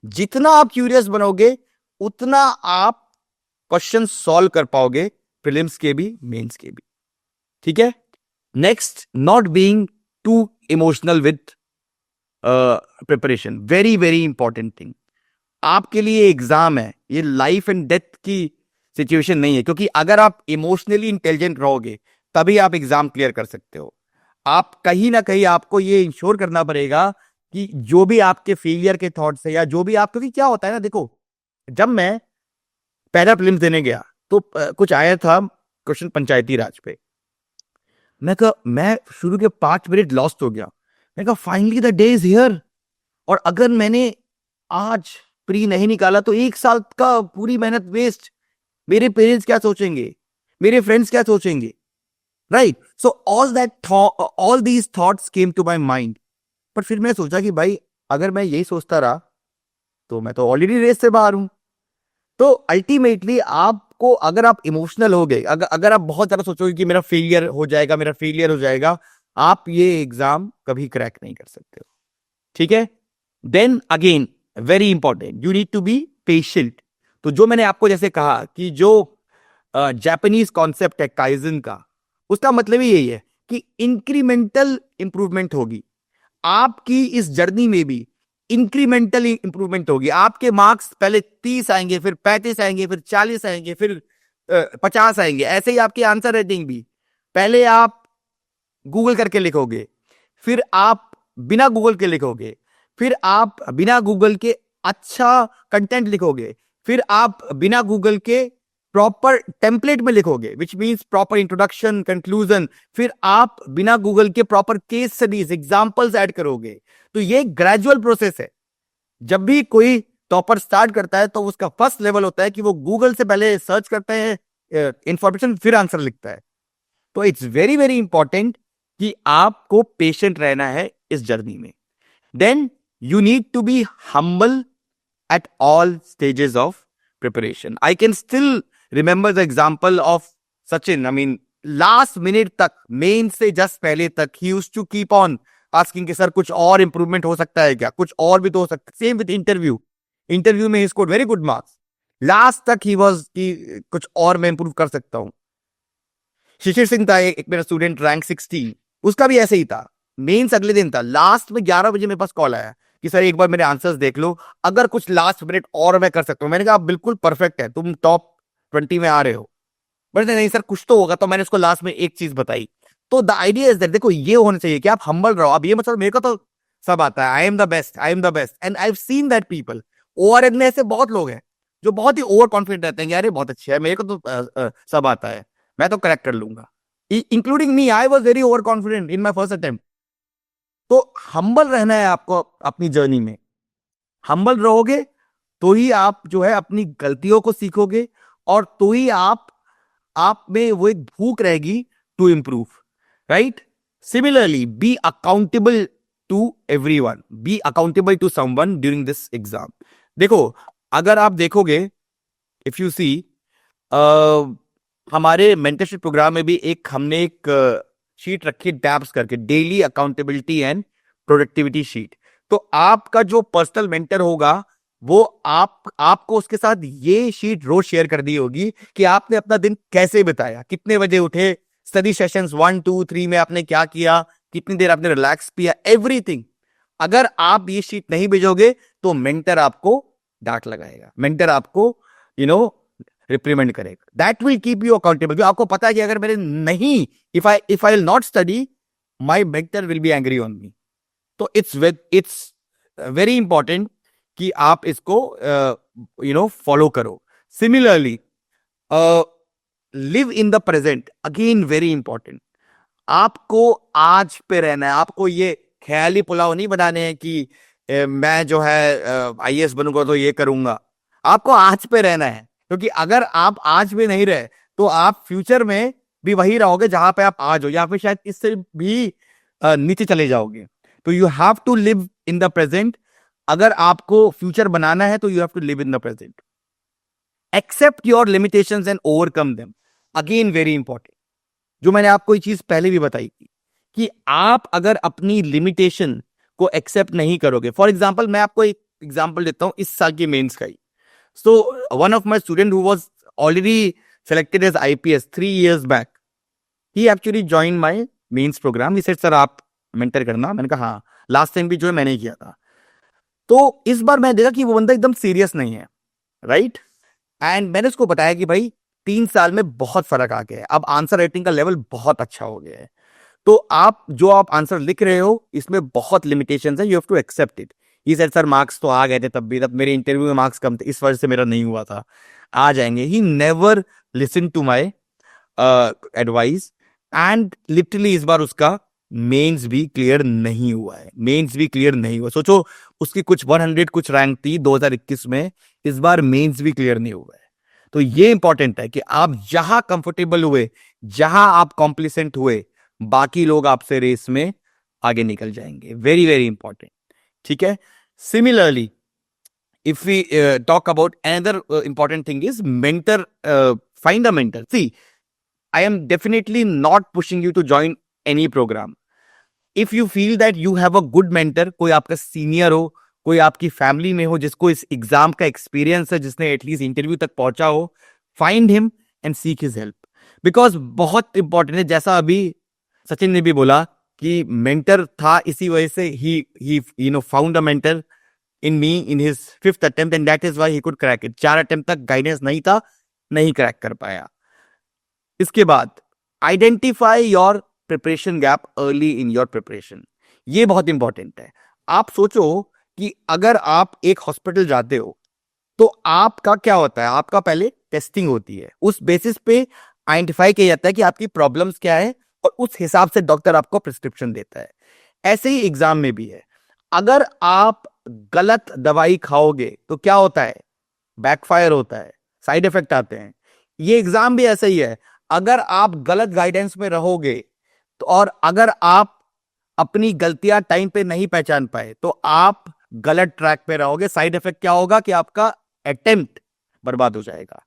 जितना आप क्यूरियस बनोगे उतना आप क्वेश्चन सॉल्व कर पाओगे, प्रीलिम्स के भी मेंस के भी, ठीक है। Next, not being too emotional with preparation, very very important thing. आपके लिए एग्जाम है, ये लाइफ एंड डेथ की सिचुएशन नहीं है, क्योंकि अगर आप इमोशनली इंटेलिजेंट रहोगे तभी आप एग्जाम क्लियर कर सकते हो। आप कहीं ना कहीं आपको ये इंश्योर करना पड़ेगा कि जो भी आपके फेलियर के थॉट्स है या जो भी आप, क्योंकि क्या होता है ना, देखो जब मैं पहला प्रीलिम्स देने गया तो कुछ आया था क्वेश्चन पंचायती राज पे। मैं शुरू के 5 मिनट लॉस्ट हो गया। मैं कहा finally the day is here, और अगर मैंने आज प्री नहीं निकाला तो 1 साल का पूरी मेहनत वेस्ट। मेरे पेरेंट्स क्या सोचेंगे, मेरे फ्रेंड्स क्या सोचेंगे, right. So all these thoughts came to my mind. पर फिर मैं सोचा कि भाई अगर मैं यही सोचता रहा तो मैं तो ऑलरेडी रेस से बाहर हूं। तो अल्टीमेटली आपको, अगर आप इमोशनल हो गए, अगर आप बहुत ज्यादा सोचोगे कि मेरा फेलियर हो जाएगा, आप ये एग्जाम कभी क्रैक नहीं कर सकते हो, ठीक है। Then again very important, you need to be patient. तो जो मैंने आपको जैसे कहा कि जो जापानीज कॉन्सेप्ट है काइजन का, उसका मतलब ही यही है कि इंक्रीमेंटल इंप्रूवमेंट होगी आपकी इस जर्नी में भी, इंक्रीमेंटल इंप्रूवमेंट होगी। आपके मार्क्स पहले 30 आएंगे, फिर 35 आएंगे, फिर 40 आएंगे, फिर 50 आएंगे। ऐसे ही आपकी आंसर राइटिंग भी, पहले आप गूगल करके लिखोगे, फिर आप बिना गूगल के लिखोगे, फिर आप बिना गूगल के अच्छा कंटेंट लिखोगे, फिर आप बिना गूगल के प्रॉपर टेम्पलेट में लिखोगे, which means proper introduction, conclusion, फिर आप बिना गूगल के proper case studies, examples add करोगे। तो ये ग्रेजुअल प्रोसेस है। जब भी कोई टॉपर स्टार्ट करता है तो उसका फर्स्ट लेवल होता है कि वो गूगल से पहले सर्च करता है इंफॉर्मेशन, फिर आंसर लिखता है। तो इट्स वेरी वेरी इंपॉर्टेंट कि आपको पेशेंट रहना है इस जर्नी में। Then you need to be humble at all stages of preparation. I can still remember the example of Sachin. I mean, last minute तक, मेन से जस्ट पहले तक, he used to keep on asking कि sir कुछ और improvement हो सकता है क्या, कुछ और भी तो हो सकता है। सेम विद इंटरव्यू में he scored very good marks. Last तक he was कि कुछ और मैं इंप्रूव कर सकता हूं। शिशिर सिंह था एक मेरा स्टूडेंट, रैंक 16, उसका भी ऐसे ही था। मेंस अगले दिन था, लास्ट में 11 बजे मेरे पास कॉल आया कि सर एक बार मेरे आंसर्स देख लो, अगर कुछ लास्ट मिनट और मैं कर सकता हूं। मैंने कहा आप बिल्कुल परफेक्ट है, तुम टॉप 20 में आ रहे हो। बट नहीं सर कुछ तो होगा। तो मैंने उसको लास्ट में एक चीज बताई। तो द आइडिया इज दैट, देखो ये होना चाहिए कि आप हम्बल रहो। अब ये मतलब मेरे को तो सब आता है, I am the best and I have seen that people. Over में ऐसे बहुत लोग हैं जो बहुत ही ओवर कॉन्फिडेंट रहते हैं, यार ये बहुत अच्छा है, मेरे को तो सब आता है, मैं तो क्रैक कर लूंगा। Including me, I was very over confident in my first attempt. तो हम्बल रहना है आपको अपनी जर्नी में। हम्बल रहोगे तो ही आप जो है अपनी गलतियों को सीखोगे, और तो ही आप में वो एक भूख रहेगी to improve, right. Similarly be accountable to everyone, be accountable to someone during this exam. देखो अगर आप देखोगे, इफ यू सी, हमारे मेंटरशिप प्रोग्राम में भी हमने एक शीट रखी टैब्स करके, daily accountability and productivity sheet. तो आपका जो पर्सनल मेंटर होगा वो आपको उसके साथ ये शीट रोज शेयर कर दी होगी कि आपने अपना दिन कैसे बिताया, कितने बजे उठे, स्टडी सेशंस 1 2 3 में आपने क्या किया, कितनी देर आपने रिलैक्स किया, एवरीथिंग। अगर आप ये शीट नहीं भेजोगे तो मेंटर आपको डांट लगाएगा, मेंटर आपको रिप्रीमेंड करेगा। That will keep you accountable. आपको पता है कि अगर मैंने नहीं, if I will not study, my mentor will be angry on me. तो इट्स वेरी इंपॉर्टेंट कि आप इसको फॉलो करो. Similarly, live in the present, again very important. आपको आज पे रहना है. आपको ये ख्याली पुलाव नहीं बनाने हैं कि मैं जो है आईएएस बनूंगा तो ये करूंगा. आपको आज पे रहना है, क्योंकि अगर आप आज में नहीं रहे तो आप फ्यूचर में भी वही रहोगे जहां पे आप आज हो, या फिर शायद इससे भी नीचे चले जाओगे. तो you have to live in the present. अगर आपको फ्यूचर बनाना है तो you have to live in the present. Accept your limitations and overcome them. Again very important. जो मैंने आपको ये चीज पहले भी बताई थी कि आप अगर अपनी लिमिटेशन को एक्सेप्ट नहीं करोगे. फॉर एग्जाम्पल, मैं आपको एक एग्जाम्पल देता हूं इस साल की मेंस का ही. So one of my student who was already selected as IPS 3 years back, he actually joined my mains program. He said, sir आप मेंटर करना. मैंने कहा हाँ. लास्ट टाइम भी जो है मैंने किया था. तो इस बार मैं देखा कि वो बंदा एकदम सीरियस नहीं है, राइट. एंड मैंने उसको बताया कि भाई 3 साल में बहुत फर्क आ गया है. अब आंसर राइटिंग का लेवल बहुत अच्छा हो गया है. तो आप आंसर लिख रहे हो इसमें बहुत लिमिटेशंस है. You have to accept it. He said, sir marks तो आ गए थे तब भी, तब मेरे इंटरव्यू में मार्क्स कम थे, इस वजह से मेरा नहीं हुआ था, आ जाएंगे. He never listen to my advice. And literally इस बार उसका मेंस भी क्लियर नहीं हुआ है. मेंस भी क्लियर नहीं हुआ. सोचो, उसकी कुछ 100 कुछ रैंक थी 2021 में, इस बार मेंस भी क्लियर नहीं हुआ है. तो ये इंपॉर्टेंट है कि आप जहां कंफर्टेबल हुए, जहां आप कॉम्प्लिसेंट हुए, बाकी लोग आपसे रेस में आगे निकल जाएंगे. Very very important. ठीक है. Similarly, if we talk about another important thing is mentor, find a mentor. See, I am definitely not pushing you to join any program. If you feel that you have a good mentor, कोई आपका senior हो, कोई आपकी family में हो जिसको इस exam का एक्सपीरियंस है, जिसने एटलीस्ट इंटरव्यू तक पहुंचा हो, find him and seek his help. Because बहुत इंपॉर्टेंट है. जैसा अभी सचिन ने भी बोला कि मेंटर था, इसी वजह से he found a mentor in me in his 5th attempt, and that is why he could crack it. 4 attempt तक गाइडेंस नहीं था, नहीं क्रैक कर पाया. इसके बाद identify your preparation gap early in your preparation. ये बहुत इंपॉर्टेंट है. आप सोचो कि अगर आप एक हॉस्पिटल जाते हो तो आपका क्या होता है, आपका पहले टेस्टिंग होती है, उस बेसिस पे आइडेंटिफाई किया जाता है कि आपकी प्रॉब्लम्स क्या है, और उस हिसाब से डॉक्टर आपको प्रिस्क्रिप्शन देता है. ऐसे ही एग्जाम में भी है. अगर आप गलत दवाई खाओगे तो क्या होता है, बैकफायर होता है, साइड इफेक्ट आते हैं. ये एग्जाम भी ऐसा ही है. अगर आप गलत गाइडेंस में रहोगे तो, और अगर आप अपनी गलतियां टाइम पे नहीं पहचान पाए तो आप गलत ट्रैक पे रहोगे. साइड इफेक्ट क्या होगा कि आपका अटेम्प्ट बर्बाद हो जाएगा.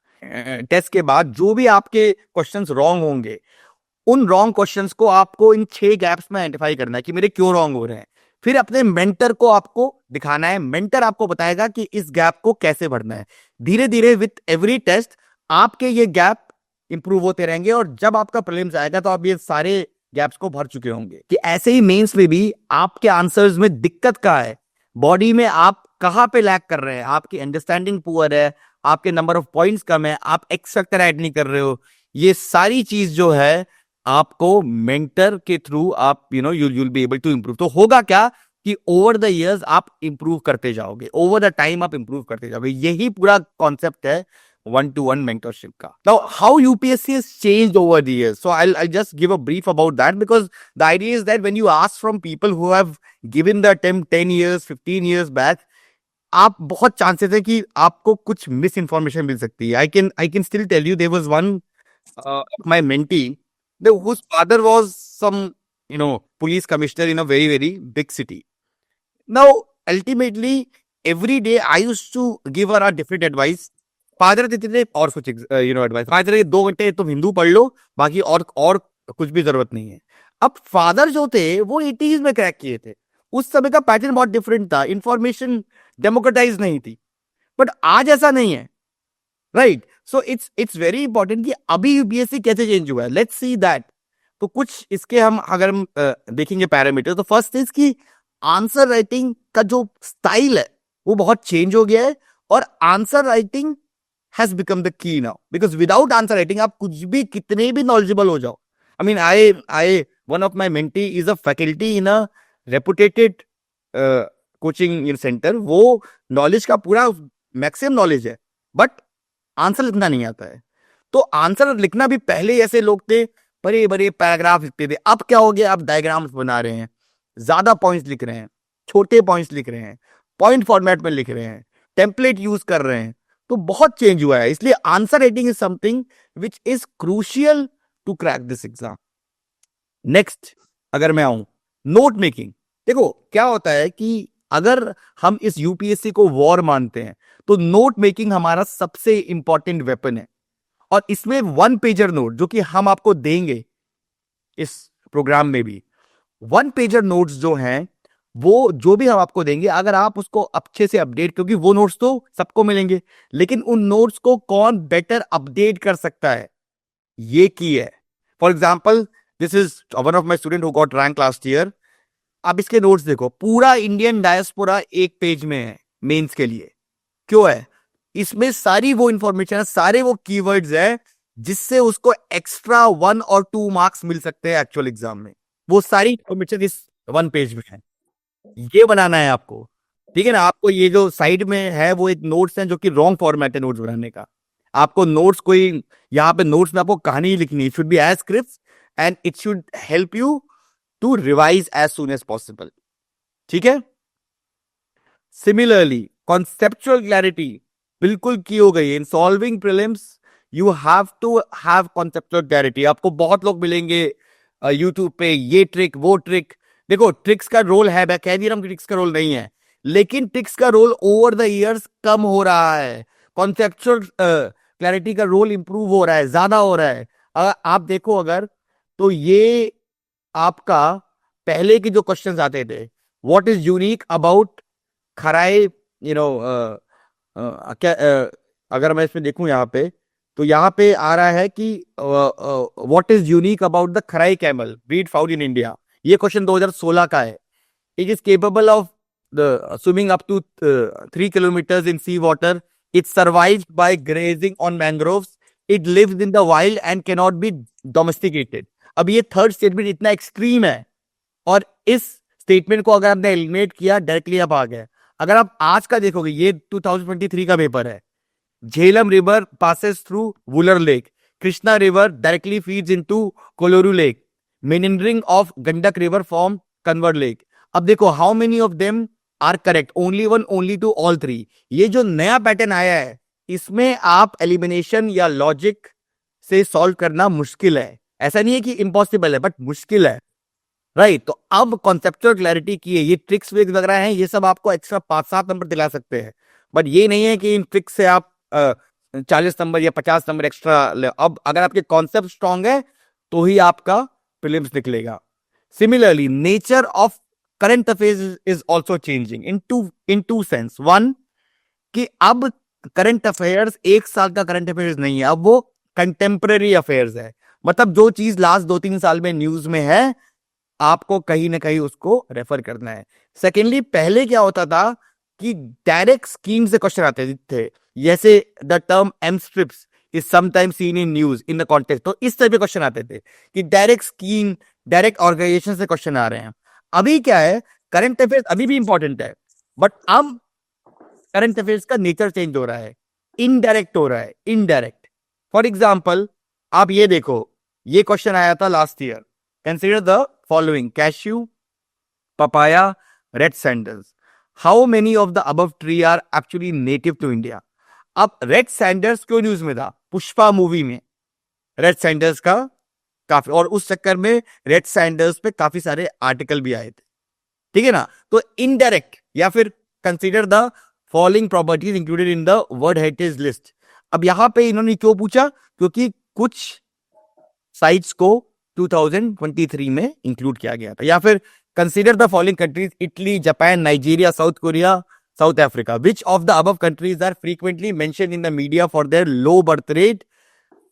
टेस्ट के बाद जो भी आपके क्वेश्चंस रॉन्ग होंगे, उन रॉन्ग क्वेश्चंस को आपको इन 6 गैप्स में आइडेंटिफाई करना है कि मेरे क्यों रॉन्ग हो रहे हैं. फिर अपने मेंटर को आपको दिखाना है. मेंटर आपको बताएगा कि इस गैप को कैसे भरना है. धीरे धीरे विथ एवरी टेस्ट आपके ये गैप इंप्रूव होते रहेंगे, और जब आपका प्रीलिम्स आएगा तो आप ये सारे गैप्स को भर चुके होंगे. कि ऐसे ही मेंस में भी आपके आंसर्स में दिक्कत कहाँ है, बॉडी में आप कहां पे लैक कर रहे हैं, आपकी अंडरस्टैंडिंग पुअर है, आपके नंबर ऑफ पॉइंट्स कम है, आप एक्स फैक्टर ऐड नहीं कर रहे हो. ये सारी चीज जो है आपको मेंटर के थ्रू आप you'll be able to improve. तो होगा क्या कि ओवर द इयर्स आप इंप्रूव करते जाओगे, ओवर द टाइम आप इंप्रूव करते जाओगे. यही पूरा कॉन्सेप्ट है 1-to-1 mentorship का. Now, how UPSC has changed over the years. So I'll just give a brief about that, because the idea is that when you ask from people who have given the attempt 10 years, 15 years back, आप बहुत chances है कि आपको कुछ miss information मिल सकती है. I can still tell you there was one my mentee, whose father was some police commissioner in a very very big city. Now ultimately every day I used to give her a different advice. Father देते थे और कुछ advice. Father ये 2 घंटे तुम हिंदू पढ़ लो, बाकी और कुछ भी जरूरत नहीं है. अब फादर जो थे वो 80s में क्रैक किए थे. उस समय का पैटर्न बहुत डिफरेंट था, इंफॉर्मेशन डेमोक्रेटाइज नहीं थी. बट आज ऐसा नहीं है, right. So it's very important कि अभी यूपीएससी कैसे चेंज हुआ है. Let's see that. तो कुछ इसके हम अगर हम देखेंगे पैरामीटर, तो फर्स्ट इज कि आंसर राइटिंग का जो स्टाइल है वो बहुत चेंज हो गया है, और answer writing has become the key now, because without answer writing आप कुछ भी कितने भी knowledgeable हो जाओ. I mean, one of my mentee is a faculty in a reputed coaching centre, वो नॉलेज का पूरा मैक्सिमम नॉलेज है, बट आंसर लिखना नहीं आता है। तो आंसर लिखना भी पहले ऐसे लोग थे, बड़े बड़े पैराग्राफ लिखते थे। अब क्या हो गया, आप डायग्राम्स बना रहे हैं, ज्यादा पॉइंट्स लिख रहे हैं, छोटे पॉइंट्स लिख रहे हैं, पॉइंट फॉर्मेट में लिख रहे हैं, टेम्पलेट यूज कर रहे हैं। तो बहुत चेंज हुआ है, इसलिए answer writing is something which is crucial to crack this exam. Next अगर मैं आऊं, नोट मेकिंग। देखो क्या होता है कि अगर हम इस यूपीएससी को वॉर मानते हैं, तो नोट मेकिंग हमारा सबसे इंपॉर्टेंट वेपन है। और इसमें 1 पेजर नोट जो कि हम आपको देंगे इस प्रोग्राम में भी, 1 पेजर नोट्स जो हैं, वो जो भी हम आपको देंगे, अगर आप उसको अच्छे से अपडेट, क्योंकि वो नोट्स तो सबको मिलेंगे, लेकिन उन नोट्स को कौन बेटर अपडेट कर सकता है, ये की है। For example, this is one of my student who got rank last year. आप इसके नोट्स देखो, पूरा इंडियन डायस्पोरा 1 पेज में है मेंस के लिए। क्यों है? इसमें सारी वो इंफॉर्मेशन है, सारे वो कीवर्ड्स है जिससे उसको एक्स्ट्रा 1 और 2 मार्क्स मिल सकते हैं एक्चुअल एग्जाम में। वो सारी इंफॉर्मेशन इस 1 पेज में है। ये बनाना है आपको, ठीक है ना। आपको ये जो साइड में है वो एक नोट्स है जो कि रॉन्ग फॉर्मेट है नोट्स बनाने का। आपको नोट्स कोई, यहाँ पे नोट्स में आपको कहानी लिखनी है, it should be as script and it should help you to revise as soon as possible, ठीक है। सिमिलरली कॉन्सेप्चुअल क्लैरिटी बिल्कुल की हो गई है। In solving prelims you have to have conceptual clarity. आपको बहुत लोग मिलेंगे यूट्यूब पे, ये ट्रिक वो ट्रिक। देखो ट्रिक्स का रोल है, मैं कह नहीं रहा हूं कि ट्रिक्स का रोल नहीं है, लेकिन ट्रिक्स का रोल ओवर द इयर्स कम हो रहा है। कॉन्सेप्चुअल क्लैरिटी का रोल इंप्रूव हो रहा है, ज्यादा हो रहा है। आप देखो अगर, तो ये आपका पहले के जो क्वेश्चंस आते थे, what is unique about Kharai, you know, क्या अगर मैं इसमें देखूं यहाँ पे, तो यहाँ पे आ रहा है कि what is unique about the Kharai camel breed found in India. ये क्वेश्चन 2016 का है। It is capable of the swimming up to 3 kilometres in sea water. It survives by grazing on mangroves. It lives in the wild and can not be domesticated. अब ये third statement इतना extreme है, और इस statement को अगर आपने eliminate किया, डायरेक्टली आप आ गए। अगर आप आज का देखोगे, ये 2023 का पेपर है। Jhelum river passes through Wular lake. Krishna river directly feeds into Kolleru lake. meandering of Gandak river form Convert Lake। अब देखो how many of them are correct, only 1, only 2, all 3। ये जो नया पैटर्न आया है, इसमें आप एलिमिनेशन या लॉजिक से सॉल्व करना मुश्किल है। ऐसा नहीं है कि इम्पॉसिबल है, बट मुश्किल है, राइट। तो अब कॉन्सेप्चुअल क्लैरिटी की है, ये ट्रिक्स वगैरह हैं, ये सब आपको एक्स्ट्रा 5-7 नंबर दिला सकते हैं, बट ये नहीं है कि इन ट्रिक्स से आप 40 नंबर या 50 नंबर एक्स्ट्रा। अब अगर आपके कॉन्सेप्ट स्ट्रांग है तो ही आपका प्रीलिम्स निकलेगा। Similarly nature of current affairs is also changing in two sense. One, कि अब करंट अफेयर्स 1 साल का करंट अफेयर्स नहीं है, अब वो कंटेम्पररी अफेयर्स है। मतलब जो चीज लास्ट 2-3 साल में न्यूज में है, आपको कहीं ना कहीं उसको रेफर करना है। सेकेंडली, पहले क्या होता था कि डायरेक्ट स्कीम से क्वेश्चन आते थे, जैसे the term M strips is sometime seen in news in the context. तो इस तरह के क्वेश्चन आते थे कि डायरेक्ट स्कीम, डायरेक्ट ऑर्गेनाइजेशन से क्वेश्चन आ रहे हैं। अभी क्या है, करंट अफेयर्स अभी भी इंपॉर्टेंट है, बट अब करंट अफेयर्स का नेचर चेंज हो रहा है, इनडायरेक्ट हो रहा है, इनडायरेक्ट। फॉर एग्जाम्पल, आप ये देखो, ये क्वेश्चन आया था last year. Consider the following: cashew, papaya, red sandals. How many of the above tree are actually native to India? अब रेड सैंडर्स क्यों न्यूज में था? पुष्पा मूवी में रेड सैंडर्स का काफी, और उस चक्कर में रेड सैंडर्स पे काफी सारे आर्टिकल भी आए थे, ठीक है ना। तो इनडायरेक्ट, या फिर consider the following properties included in the world heritage list. अब यहां पे इन्होंने क्यों पूछा? क्योंकि कुछ साइट्स को 2023 में इंक्लूड किया गया था। या फिर consider the following countries: Italy, Japan, Nigeria, South Korea, South Africa. Which of the above countries are frequently mentioned in the media for their low birth rate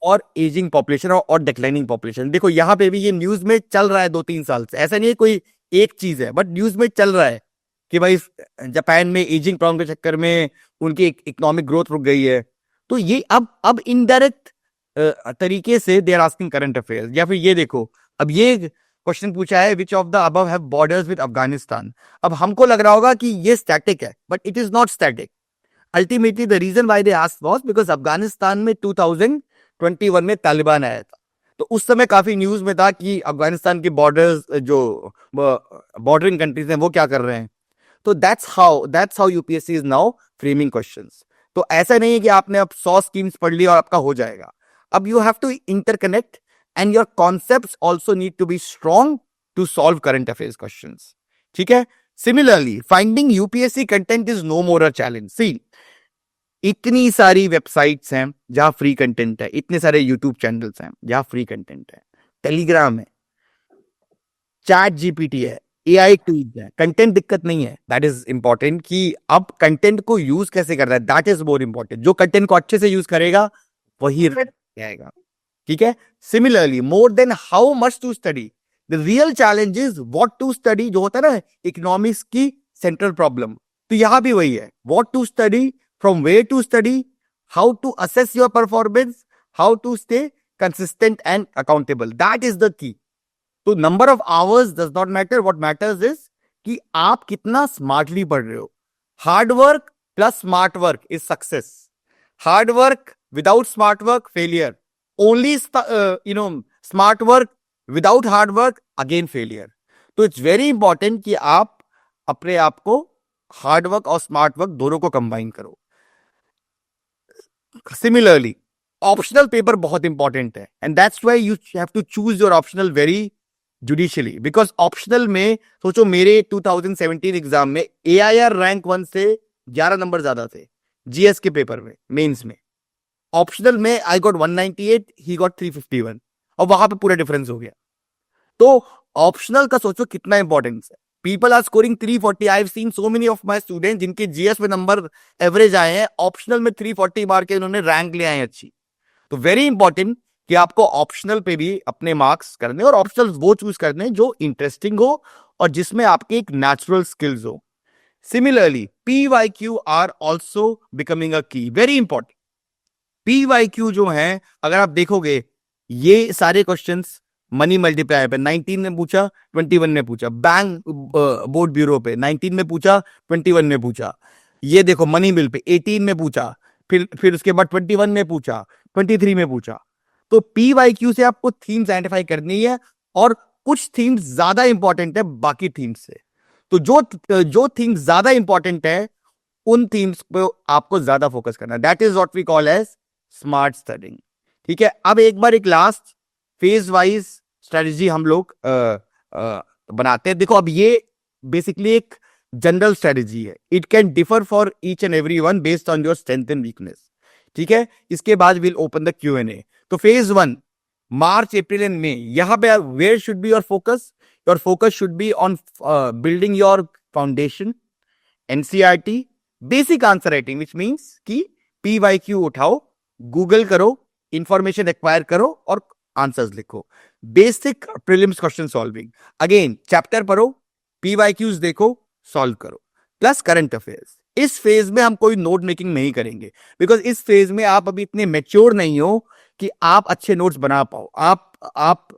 और एजिंग पॉपुलेशन और declining population. देखो यहां पे भी ये news में चल रहा है 2-3 साल से, ऐसा नहीं है कोई एक चीज है, बट न्यूज में चल रहा है कि भाई जापान में एजिंग प्रॉब्लम के चक्कर में उनकी इकोनॉमिक ग्रोथ रुक गई है। तो ये अब इनडायरेक्ट तरीके से they are asking current affairs. या फिर ये देखो, अब ये क्वेश्चन पूछा है which of the above have borders with Afghanistan. अब हमको लग रहा होगा कि ये स्टैटिक है, but it is not static. Ultimately the reason why they asked was because Afghanistan में 2021 में तालिबान आया था, तो उस समय काफी न्यूज में था कि अफगानिस्तान के बॉर्डर्स जो बॉर्डरिंग कंट्रीज हैं वो क्या कर रहे हैं। तो that's how UPSC is now framing questions. तो ऐसा नहीं है कि आपने अब 100 स्कीम्स पढ़ ली और आपका हो जाएगा। अब you have to interconnect and your concepts also need to be strong to solve current affairs questions. ठीक है। Similarly finding UPSC content is no more a challenge. See, इतनी सारी वेबसाइट्स हैं जहां फ्री कंटेंट है, इतने सारे यूट्यूब चैनल्स हैं जहां फ्री कंटेंट है, टेलीग्राम है, चैट जीपीटी है, एआई टूल्स है, कंटेंट दिक्कत नहीं है। दैट इज इंपॉर्टेंट कि अब कंटेंट को यूज कैसे कर रहा है, दैट इज मोर इंपॉर्टेंट। जो कंटेंट को अच्छे से यूज करेगा वही आएगा। ठीक है। Similarly more than how much to study, the real challenge is what to study. जो होता है ना इकोनॉमिक्स की सेंट्रल प्रॉब्लम, तो यहां भी वही है, what to study, from where to study, how to assess your performance, how to stay consistent and accountable. That is the key. तो number of hours does not matter. What matters is कि आप कितना smartly पढ़ रहे हो. Hard work plus smart work is success. Hard work without smart work, failure. Only smart work without hard work, again failure. तो it's very important कि आप अपने आप को हार्ड वर्क और स्मार्ट वर्क दोनों को कंबाइन करो। सिमिलरली ऑप्शनल पेपर बहुत इंपॉर्टेंट है, and that's why you have to choose your optional very judiciously, because optional में सोचो मेरे 2017 एग्जाम में एआईआर रैंक 1 से 11 नंबर ज्यादा थे जीएस के पेपर में, मेंस में। ऑप्शनल में आई गॉट 198, ही गॉट 351, और वहां पे पूरा डिफरेंस हो गया। तो ऑप्शनल का सोचो कितना इंपॉर्टेंस है। People are scoring 340. I've seen so many of my students जिनके जीएस में नंबर एवरेज आए हैं, ऑप्शनल में 340 मार के उन्होंने रैंक ले आए अच्छी। तो वेरी इंपॉर्टेंट कि आपको ऑप्शनल पे भी अपने मार्क्स करने, और ऑप्शनल वो चूज करने जो इंटरेस्टिंग हो और जिसमें आपके एक नेचुरल स्किल्स हो। Similarly PYQ are also becoming a key, very important. PYQ जो है, अगर आप देखोगे ये सारे क्वेश्चंस मनी मल्टीप्लायर पे 19 में पूछा, 21 में पूछा, बैंक बोर्ड ब्यूरो पे 19 में पूछा, 21 में पूछा, ये देखो मनी बिल पे 18 में पूछा, फिर उसके बाद 21 में पूछा, 23 में पूछा। तो PYQ से आपको थीम्स आइडेंटिफाई करनी है, और कुछ थीम्स ज्यादा इंपॉर्टेंट है बाकी थीम्स से। तो जो थीम्स ज्यादा इंपॉर्टेंट है उन थीम्स पे आपको ज्यादा फोकस करना है। That is what we call as smart studying. ठीक है। अब एक बार एक लास्ट फेज वाइज स्ट्रेटजी हम लोग बनाते हैं। देखो, अब ये बेसिकली एक जनरल स्ट्रेटजी है, it can differ for each and every one based on your strength and weakness. ठीक है। इसके बाद विल ओपन द Q&A। तो phase 1 March, April and May, यहां पे where should be your focus? Your focus should be on building your foundation, NCERT, basic answer writing, which means कि PYQ उठाओ, Google करो, इंफॉर्मेशन एक्वायर करो और answers लिखो। Basic prelims question solving, again chapter पढ़ो, PYQs देखो, solve करो, plus current affairs. इस फेज में हम कोई नोट मेकिंग नहीं करेंगे, बिकॉज इस फेज में आप अभी इतने मेच्योर नहीं हो कि आप अच्छे नोट्स बना पाओ। आप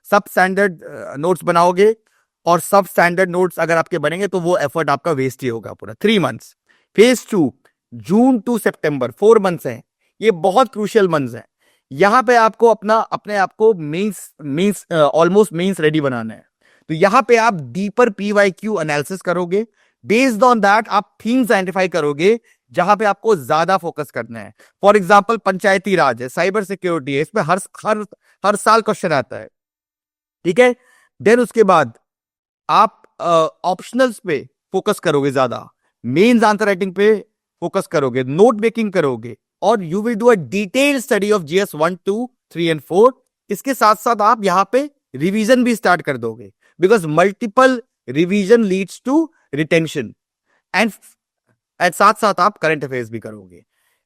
सब स्टैंडर्ड नोट्स बनाओगे, और सब स्टैंडर्ड नोट्स अगर आपके बनेंगे तो वो एफर्ट आपका वेस्ट ही होगा पूरा। 3 मंथ्स। फेज 2 जून टू सितंबर, 4 मंथ्स हैं। ये बहुत क्रूशियल मंथ्स हैं। यहां पे आपको अपने आप को मेंस ऑलमोस्ट मेंस रेडी बनाना है। तो यहां पे आप डीपर PYQ एनालिसिस करोगे, बेस्ड ऑन दैट आप थीम्स आइडेंटिफाई करोगे जहां पे आपको ज्यादा फोकस करना है। फॉर एग्जांपल पंचायती राज है, साइबर सिक्योरिटी है, इसमें हर साल क्वेश्चन आता है। ठीक है। देन उसके बाद आप ऑप्शनल्स पे फोकस करोगे ज्यादा, मेंस आंसर राइटिंग पे फोकस करोगे, नोट मेकिंग करोगे, और you will do a detail study of GS 1, 2, 3 and 4। इसके साथ साथ आप यहां पे रिवीजन भी स्टार्ट कर दोगे, because multiple revision leads to retention, and साथ साथ आप करंट अफेयर्स भी करोगे।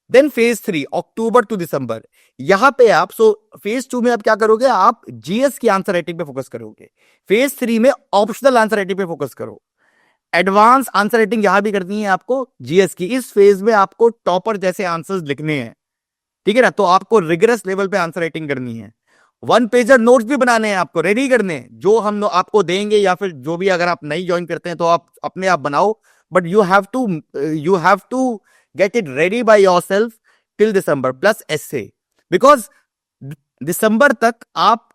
देन फेज 3 अक्टूबर टू दिसंबर, यहां पे आप फेज 2 में आप क्या करोगे? आप GS की आंसर राइटिंग पे फोकस करोगे। फेज 3 में ऑप्शनल आंसर राइटिंग पे फोकस करो। एडवांस आंसर राइटिंग यहां भी करनी है आपको GS की। इस फेज में आपको टॉपर जैसे आंसर्स लिखने हैं, ठीक है ना? तो आपको रिगरस लेवल पे आंसर राइटिंग करनी है। 1 पेजर नोट्स भी बनाने हैं आपको, रेडी करने हैं, जो हम आपको देंगे या फिर जो भी अगर आप नहीं ज्वाइन करते हैं तो आप अपने आप बनाओ, but you have to get it ready by yourself till December plus essay, because दिसंबर तक आप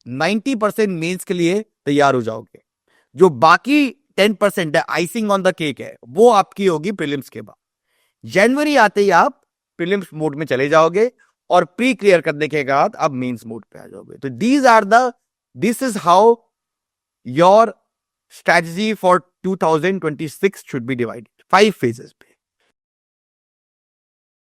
90% मेंस के लिए तैयार हो जाओगे। जो बाकी 10% है, आइसिंग ऑन द केक है, वो आपकी होगी प्रीलिम्स के बाद। जनवरी आते ही आप प्रीलिम्स मोड में चले जाओगे और प्री क्लियर करने के बाद आप मेंस मोड पे आ जाओगे। तो this is how your strategy for 2026 should be divided 5 phases पे।